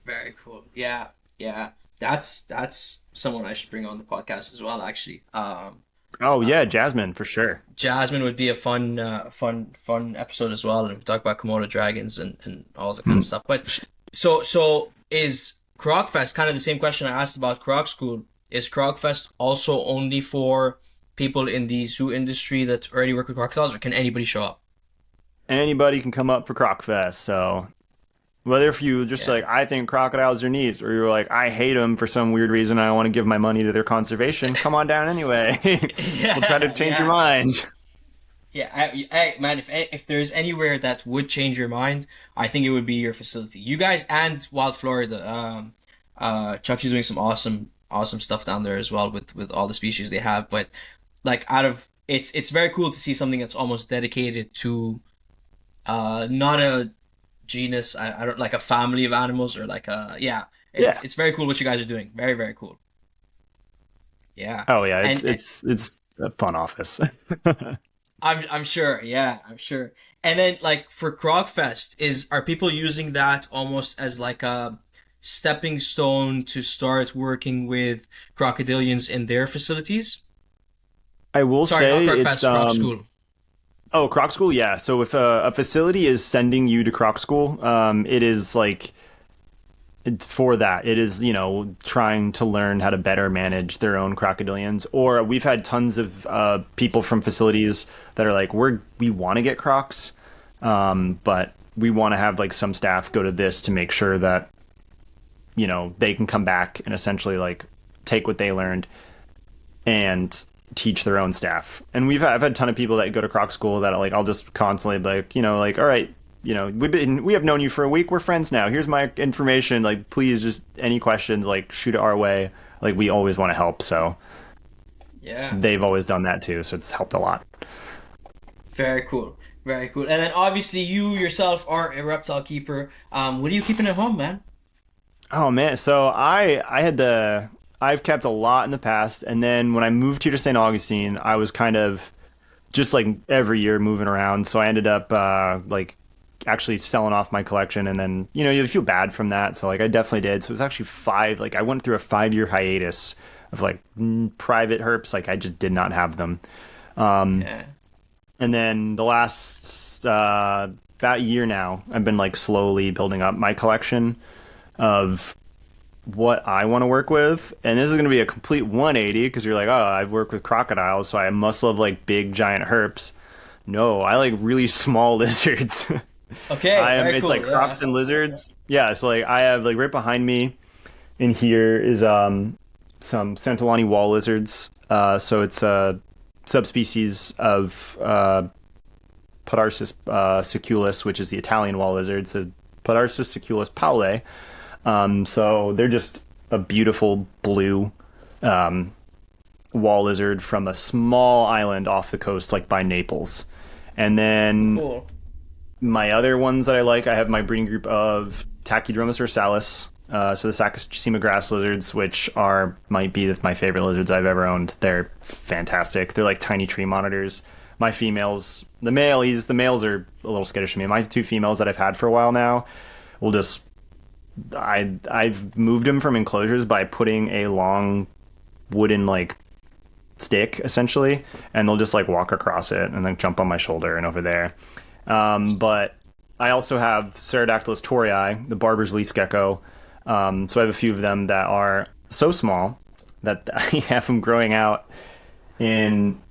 Very cool. Yeah, yeah. That's someone I should bring on the podcast as well. Actually, oh yeah, Jasmine for sure. Jasmine would be a fun episode as well, and we talk about Komodo dragons and all the kind of stuff. But so is Croc Fest kind of the same question I asked about Croc School? Is Croc Fest also only for people in the zoo industry that already work with crocodiles, or can anybody show up? Anybody can come up for Croc Fest, so. Whether if you just Yeah. like, I think crocodiles are neat, or you're like, I hate them for some weird reason, I want to give my money to their conservation, come on down anyway. We'll try to Yeah, change your yeah. mind. Yeah, man, if there's anywhere that would change your mind, I think it would be your facility. You guys and Wild Florida. Chucky's doing some awesome stuff down there as well with all the species they have. But like out of it's very cool to see something that's almost dedicated to not a genus. I don't like a family of animals or like a yeah. Yeah. It's very cool what you guys are doing. Very very cool. Yeah, Oh yeah, it's and it's it's a fun office. I'm sure. Yeah, I'm sure. And then like for Croc Fest, is are people using that almost as like a stepping stone to start working with crocodilians in their facilities? I will Sorry, not say Croc it's Fest, Croc School. oh, Croc School, yeah. So if a facility is sending you to Croc School, it is like for that. It is, trying to learn how to better manage their own crocodilians. Or we've had tons of people from facilities that are like, we want to get crocs, but we want to have like some staff go to this to make sure that, they can come back and essentially like take what they learned and teach their own staff. And I've had a ton of people that go to Croc School that like I'll just constantly like, like, all right, we have known you for a week. We're friends now. Here's my information. Like, please, just any questions, like, shoot it our way. Like, we always want to help. So Yeah, they've always done that too. So it's helped a lot. very cool, very cool. And then obviously you yourself are a reptile keeper. What are you keeping at home, man? Oh man, so I've kept a lot in the past, and then when I moved here to St. Augustine, I was kind of just like every year moving around. So I ended up like actually selling off my collection, and then you feel bad from that. So like I definitely did. So it was actually five. Like I went through a 5 year hiatus of like private herps. Like I just did not have them. Um, Yeah. and then the last about year now, I've been like slowly building up my collection of what I want to work with. And this is going to be a complete 180 because you're like, oh, I've worked with crocodiles, so I must love like big giant herps. No, I like really small lizards. Okay, very It's like cool. Yeah. crocs and lizards. Yeah, so like I have like right behind me in here is some Santolani wall lizards. So it's a subspecies of Podarcis siculus, which is the Italian wall lizard. So Podarcis siculus paule. So they're just a beautiful blue um, wall lizard from a small island off the coast, like by Naples. And then Cool. my other ones that I like, I have my breeding group of Tachydermus ursalis. So the Saccocima grass lizards, which might be my favorite lizards I've ever owned. They're fantastic. They're like tiny tree monitors. My females, the males are a little skittish to me. My two females that I've had for a while now will just I've moved them from enclosures by putting a long wooden like stick essentially, and they'll just like walk across it and then jump on my shoulder and over there. But I also have Ceratodactylus torii, the barber's least gecko. So I have a few of them that are so small that I have them growing out in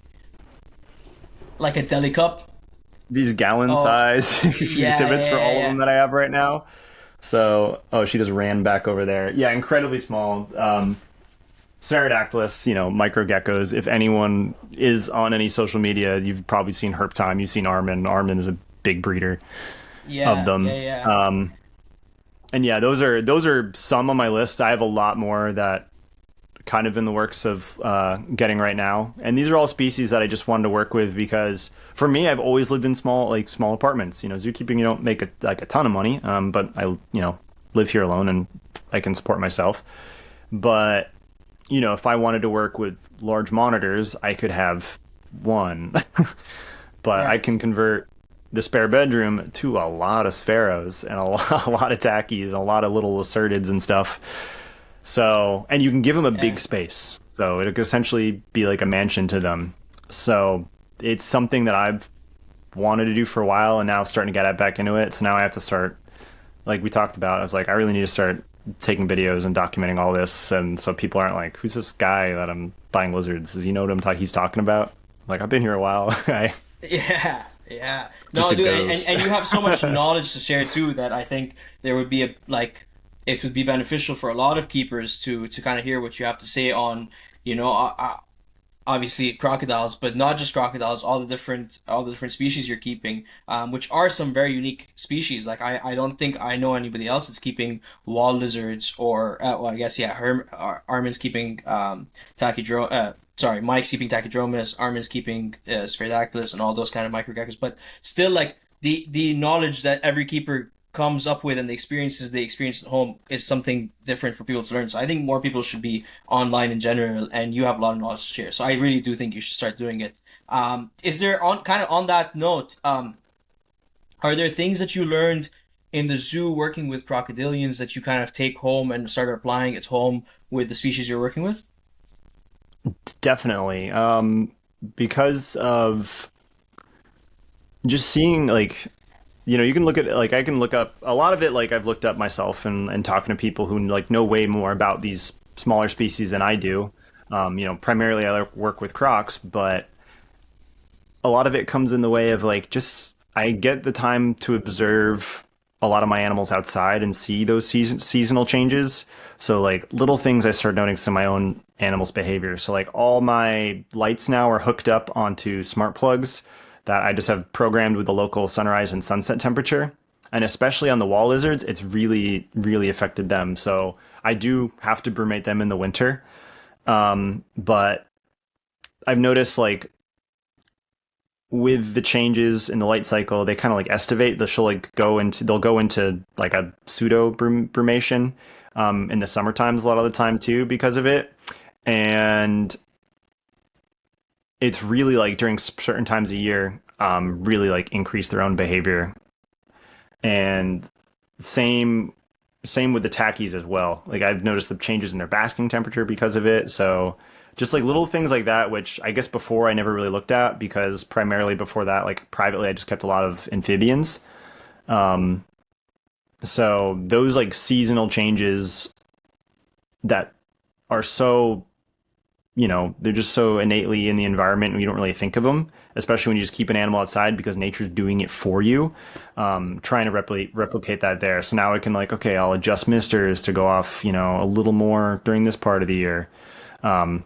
Like a deli cup. these gallon Oh, size yeah, exhibits for yeah, all of yeah. them that I have right now. So, oh, she just ran back over there. Yeah, incredibly small. Ceratodactylus, micro geckos. If anyone is on any social media, you've probably seen Herp Time. You've seen Armin. Armin is a big breeder of Yeah, yeah, them. yeah. And yeah, those are some on my list. I have a lot more that kind of in the works of getting right now. And these are all species that I just wanted to work with because for me, I've always lived in small apartments. Zookeeping, you don't make a ton of money, but I live here alone and I can support myself. But if I wanted to work with large monitors, I could have one. But I Right. can convert the spare bedroom to a lot of sparrows and a lot of tackies, a lot of little lacertids and stuff. So, and you can give them a big Yeah. space. So it could essentially be like a mansion to them. So it's something that I've wanted to do for a while and now starting to get back into it. So now I have to start, like we talked about, I was like, I really need to start taking videos and documenting all this. And so people aren't like, who's this guy that I'm buying lizards? Does he know what he's talking about? Like, I've been here a while. I Yeah, yeah. just No, a dude, and, ghost. and you have so much knowledge to share too that I think there would be it would be beneficial for a lot of keepers to kind of hear what you have to say on, you know, obviously crocodiles, but not just crocodiles, all the different species you're keeping, which are some very unique species. Like I don't think I know anybody else that's keeping wall lizards or well, I guess yeah, Armin's keeping sorry, Mike's keeping Tachyndromus, Armin's keeping Spherodactylus and all those kind of microgeckos. But still, like the knowledge that every keeper comes up with and the experiences they experience at home is something different for people to learn. So I think more people should be online in general, and you have a lot of knowledge to share. So I really do think you should start doing it. Is there on kind of on that note? Are there things that you learned in the zoo working with crocodilians that you kind of take home and started applying at home with the species you're working with? Definitely. Because of just seeing like you can look at like I can look up a lot of it like I've looked up myself and talking to people who like know way more about these smaller species than I do. Primarily I work with crocs, but a lot of it comes in the way of like just I get the time to observe a lot of my animals outside and see those seasonal changes. So like little things I start noticing in my own animals' behavior. So like all my lights now are hooked up onto smart plugs that I just have programmed with the local sunrise and sunset temperature. And especially on the wall lizards, it's really, really affected them. So I do have to brumate them in the winter. But I've noticed like with the changes in the light cycle, they kind of like estivate. They'll go into like a pseudo brumation. in the summer times a lot of the time too because of it. And it's really like during certain times of year, really like increase their own behavior. And same same with the tackies as well. Like I've noticed the changes in their basking temperature because of it. So just like little things like that, which I guess before I never really looked at because primarily before that, like privately, I just kept a lot of amphibians. Um, so those like seasonal changes that are so, they're just so innately in the environment and you don't really think of them, especially when you just keep an animal outside because nature's doing it for you. Trying to replicate that there. So now I can like, okay, I'll adjust misters to go off, a little more during this part of the year. Um,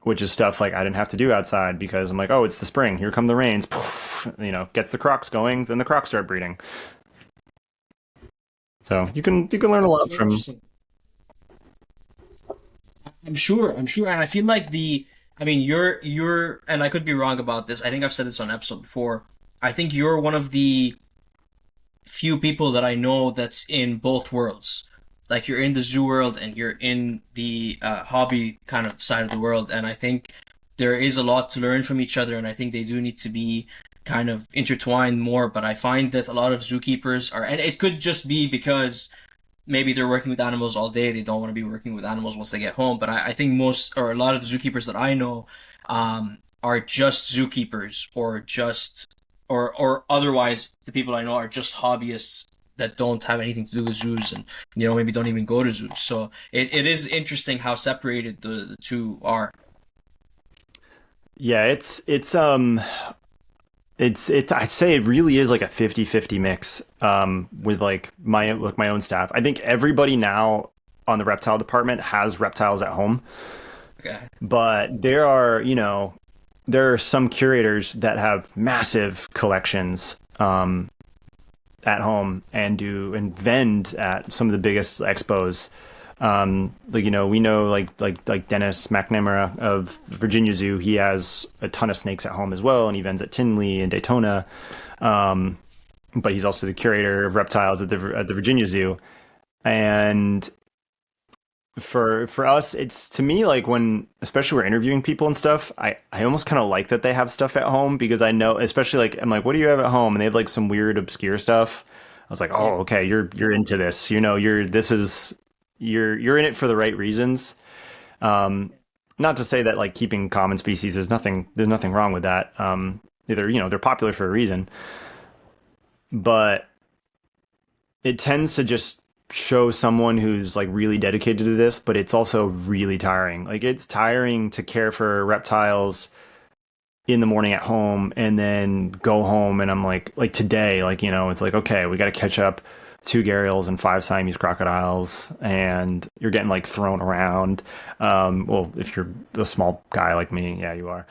which is stuff like I didn't have to do outside because I'm like, oh, it's the spring. Here come the rains. Poof, gets the crocs going. Then the crocs start breeding. So you can learn a lot from. Interesting. I'm sure, and I feel like I mean, and I could be wrong about this. I think I've said this on episode before. I think you're one of the few people that I know that's in both worlds. Like you're in the zoo world and you're in the hobby kind of side of the world, and I think there is a lot to learn from each other, and I think they do need to be kind of intertwined more. But I find that a lot of zookeepers are, and it could just be because maybe they're working with animals all day. They don't want to be working with animals once they get home. But I think most or a lot of the zookeepers that I know are just zookeepers or just or otherwise the people I know are just hobbyists that don't have anything to do with zoos and maybe don't even go to zoos. So it is interesting how separated the two are. Yeah, I'd say it really is like a 50-50 mix with like my own staff. I think everybody now on the reptile department has reptiles at home, Okay. but there are some curators that have massive collections at home and do and vend at some of the biggest expos. Like we know like Dennis McNamara of Virginia Zoo. He has a ton of snakes at home as well, and he vends at Tinley and Daytona. Um, but he's also the curator of reptiles at the Virginia Zoo. And for us, it's to me like when especially we're interviewing people and stuff, I almost kind of like that they have stuff at home because I know especially like I'm like, what do you have at home? And they have like some weird obscure stuff. I was like, Yeah. oh, okay, you're into this. You're in it for the right reasons. Um, not to say that like keeping common species, there's nothing wrong with that. They're popular for a reason, but it tends to just show someone who's like really dedicated to this, but it's also really tiring. Like it's tiring to care for reptiles in the morning at home and then go home and I'm like today, like, it's like, okay, we got to catch up two gharials and five Siamese crocodiles and you're getting like thrown around. Well, if you're a small guy like me, yeah, you are.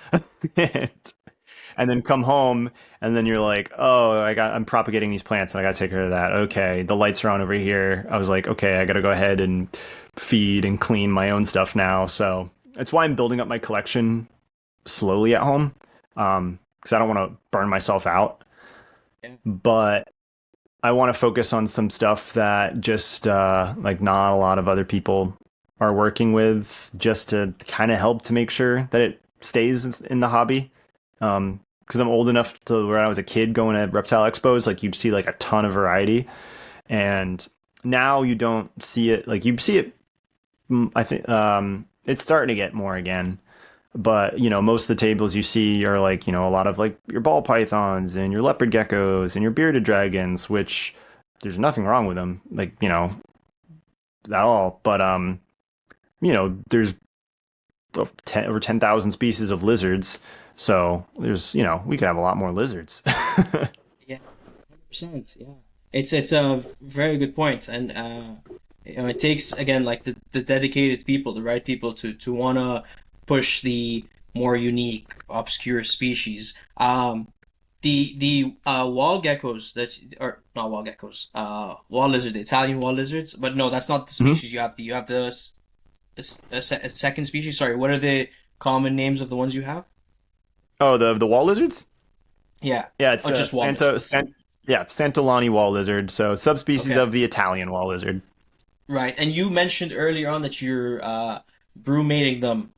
And then come home and then you're like, oh, I'm propagating these plants and I got to take care of that. Okay, the lights are on over here. I was like, okay, I got to go ahead and feed and clean my own stuff now. So that's why I'm building up my collection slowly at home, because I don't want to burn myself out. Yeah. But I want to focus on some stuff that just like not a lot of other people are working with, just to kind of help to make sure that it stays in the hobby. Because I'm old enough to when I was a kid going to reptile expos, like you'd see like a ton of variety, and now you don't see it. Like you see it, I think it's starting to get more again. But most of the tables you see are like a lot of like your ball pythons and your leopard geckos and your bearded dragons, which there's nothing wrong with them, like at all. But there's over 10,000 species of lizards, so there's we could have a lot more lizards. Yeah. 100%. Yeah. It's a very good point, and it takes again like the dedicated people, the right people to wanna push the more unique, obscure species. The wall geckos that or not wall geckos, wall lizard, the Italian wall lizards. But no, that's not the Mhm. species you have. You have a second species. Sorry, what are the common names of the ones you have? Oh, the wall lizards. Yeah. Yeah, it's Oh, just wall Santo lizards. Sant yeah, Santolani wall lizard, so subspecies Okay. of the Italian wall lizard. Right. And you mentioned earlier on that you're brewmating them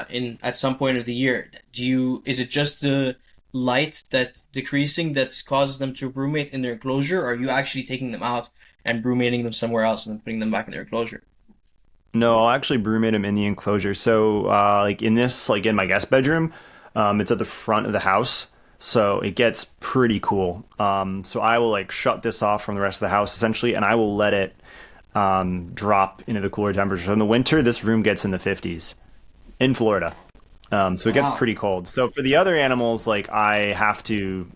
in at some point of the year. Is it just the light that's decreasing that causes them to brumate in their enclosure, or are you actually taking them out and brumating them somewhere else and then putting them back in their enclosure? No, I'll actually brewmate them in the enclosure. So, like in this, like in my guest bedroom, it's at the front of the house, so it gets pretty cool. So I will like shut this off from the rest of the house essentially, and I will let it drop into the cooler temperatures. So in the winter, this room gets in the 50s in Florida. So it gets Wow. pretty cold. So for the other animals, like I have to,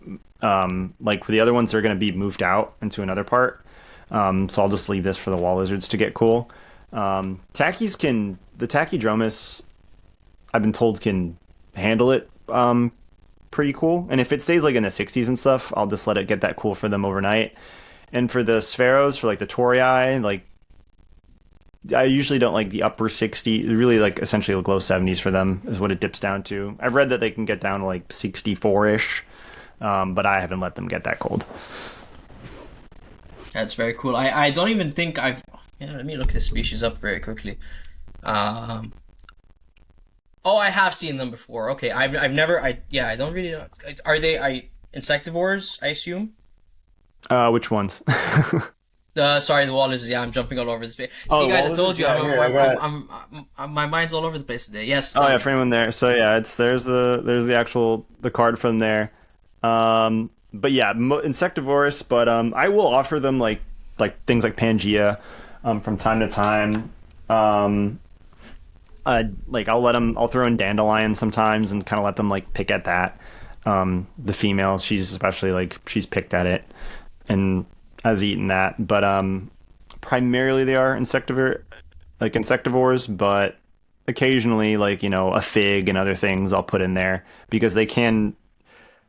like for the other ones, they're going to be moved out into another part. So I'll just leave this for the wall lizards to get cool. The tachydromus, I've been told can handle it pretty cool. And if it stays like in the 60s and stuff, I'll just let it get that cool for them overnight. And for the spheros, for like the torii, like I usually don't like the upper 60, really like essentially like low 70s for them is what it dips down to. I've read that they can get down to like 64-ish, but I haven't let them get that cold. That's very cool. I don't even think I've. Yeah, let me look this species up very quickly. Um, oh, I have seen them before. Okay, I've never. I don't really know. Are they insectivores? I assume. Which ones? Sorry, the wall is. Yeah, I'm jumping all over the space. Oh, See, the guys, wall I told lizards? you, Yeah, here, I got. my mind's all over the place today. Yes, Oh tell yeah, me. for anyone there. So yeah, it's there's the actual the card from there. But yeah, insectivorous. But I will offer them like things like Pangea, from time to time. Um, like I'll throw in dandelion sometimes and kind of let them like pick at that. The female, she's especially like she's picked at it and has eaten that. But primarily they are insectivores, but occasionally like a fig and other things I'll put in there because they can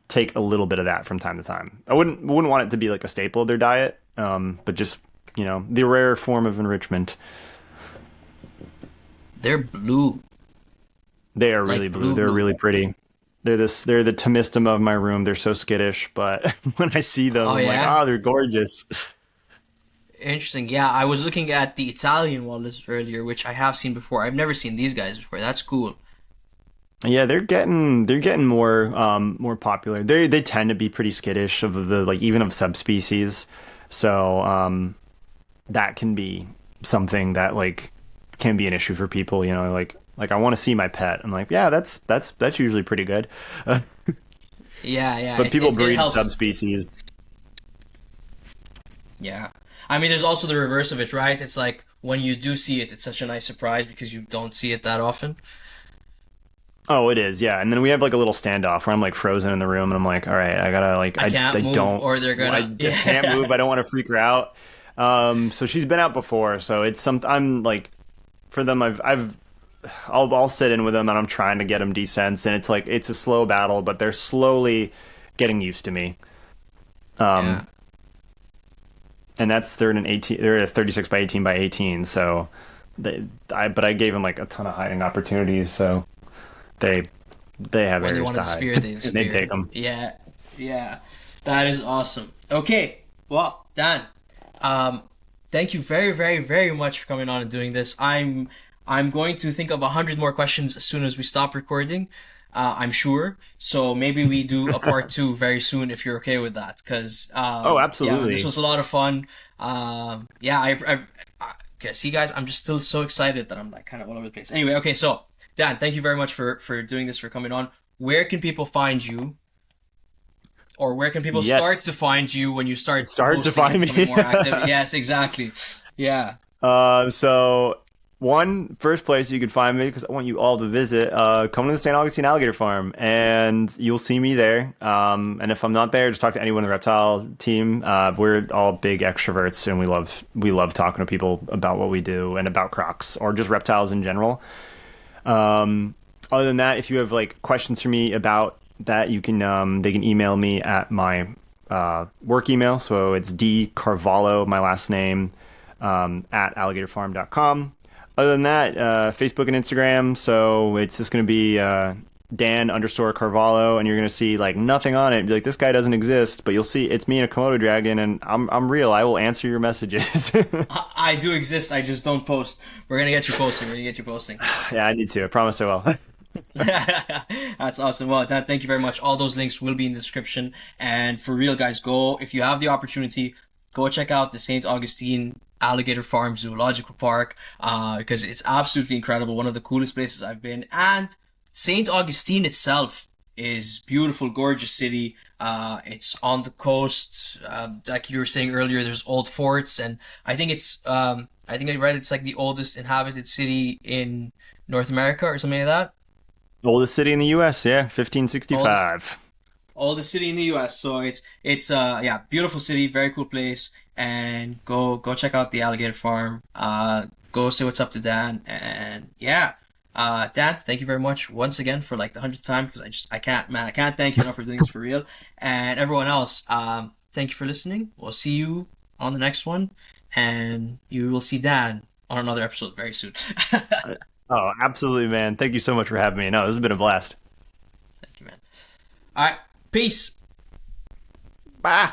take a little bit of that from time to time. I wouldn't want it to be like a staple of their diet, but just the rare form of enrichment. They're blue, They are really like blue. blue, They're blue. really pretty. They're the Thomistum of my room. They're so skittish, but when I see them, Oh I'm like, yeah, oh, they're gorgeous. interesting. Yeah, I was looking at the Italian wall lizard earlier, which I have seen before. I've never seen these guys before. That's cool. Yeah, they're getting more popular. They tend to be pretty skittish of the like even of subspecies. So that can be something that like can be an issue for people, like I want to see my pet. I'm like, yeah, that's usually pretty good. Yeah, yeah. But It people it, it breed helps. subspecies. Yeah. I mean, there's also the reverse of it, right? It's like when you do see it, it's such a nice surprise because you don't see it that often. Oh, it is, yeah. And then we have like a little standoff where I'm like frozen in the room and I'm like, all right, I gotta like I can't I move, don't or they're I gonna. just can't Yeah. move. I don't want to freak her out. So she's been out before, so it's some I'm like for them I'll sit in with them and I'm trying to get them descents and it's like it's a slow battle, but they're slowly getting used to me. Yeah. Um and they're at a 36 by 18 by 18, so but I gave them like a ton of hiding opportunities, so they they have When they areas want to to hide disappear, they and they disappear. take them. Yeah. Yeah. That is awesome. Okay. Well, Dan, um, thank you very, very, very much for coming on and doing this. I'm going to think of 100 more questions as soon as we stop recording. I'm sure. So maybe we do a part two very soon if you're okay with that. Because Oh, yeah, man, this absolutely. was a lot of fun. Yeah, okay. See, guys, I'm just still so excited that I'm like kind of all over the place. Anyway, okay. So Dan, thank you very much for doing this, for coming on. Where can people find you, or where can people start Yes. to find you when you start Start to posting and find becoming me. more active? Yes, exactly. Yeah. So one first place you could find me because I want you all to visit. Come to the St. Augustine Alligator Farm, and you'll see me there. And if I'm not there, just talk to anyone in the reptile team. We're all big extroverts, and we love talking to people about what we do and about crocs or just reptiles in general. Other than that, if you have like questions for me about that, you can they can email me at my work email. So it's D Carvalho, my last name, at alligatorfarm.com. Other than that, Facebook and Instagram. So it's just going to be Dan underscore Carvalho, and you're gonna see like nothing on it. Be like, this guy doesn't exist, but you'll see it's me and a Komodo dragon, and I'm real. I will answer your messages. I do exist. I just don't post. We're gonna get you posting. We're gonna get you posting. Yeah, I need to. I promise I will. That's awesome. Well, Dan, thank you very much. All those links will be in the description. And for real, guys, go if you have the opportunity, go check out the St. Augustine Alligator Farm Zoological Park because it's absolutely incredible. One of the coolest places I've been. And St. Augustine itself is beautiful, gorgeous city. It's on the coast. Like you were saying earlier, there's old forts, and I think I read it's like the oldest inhabited city in North America or something like that. Oldest city in the U.S. Yeah, Oldest 1565. oldest city in the US. So it's yeah, beautiful city, very cool place, and go check out the alligator farm. Go say what's up to Dan, and yeah. Dan, thank you very much once again for like the 100th time because I can't, man, I can't thank you enough for doing this for real. And everyone else, thank you for listening. We'll see you on the next one, and you will see Dan on another episode very soon. Thank Oh, absolutely, man. Thank you so much for having me. No, this has been a blast. you, man. All right, peace. Bye.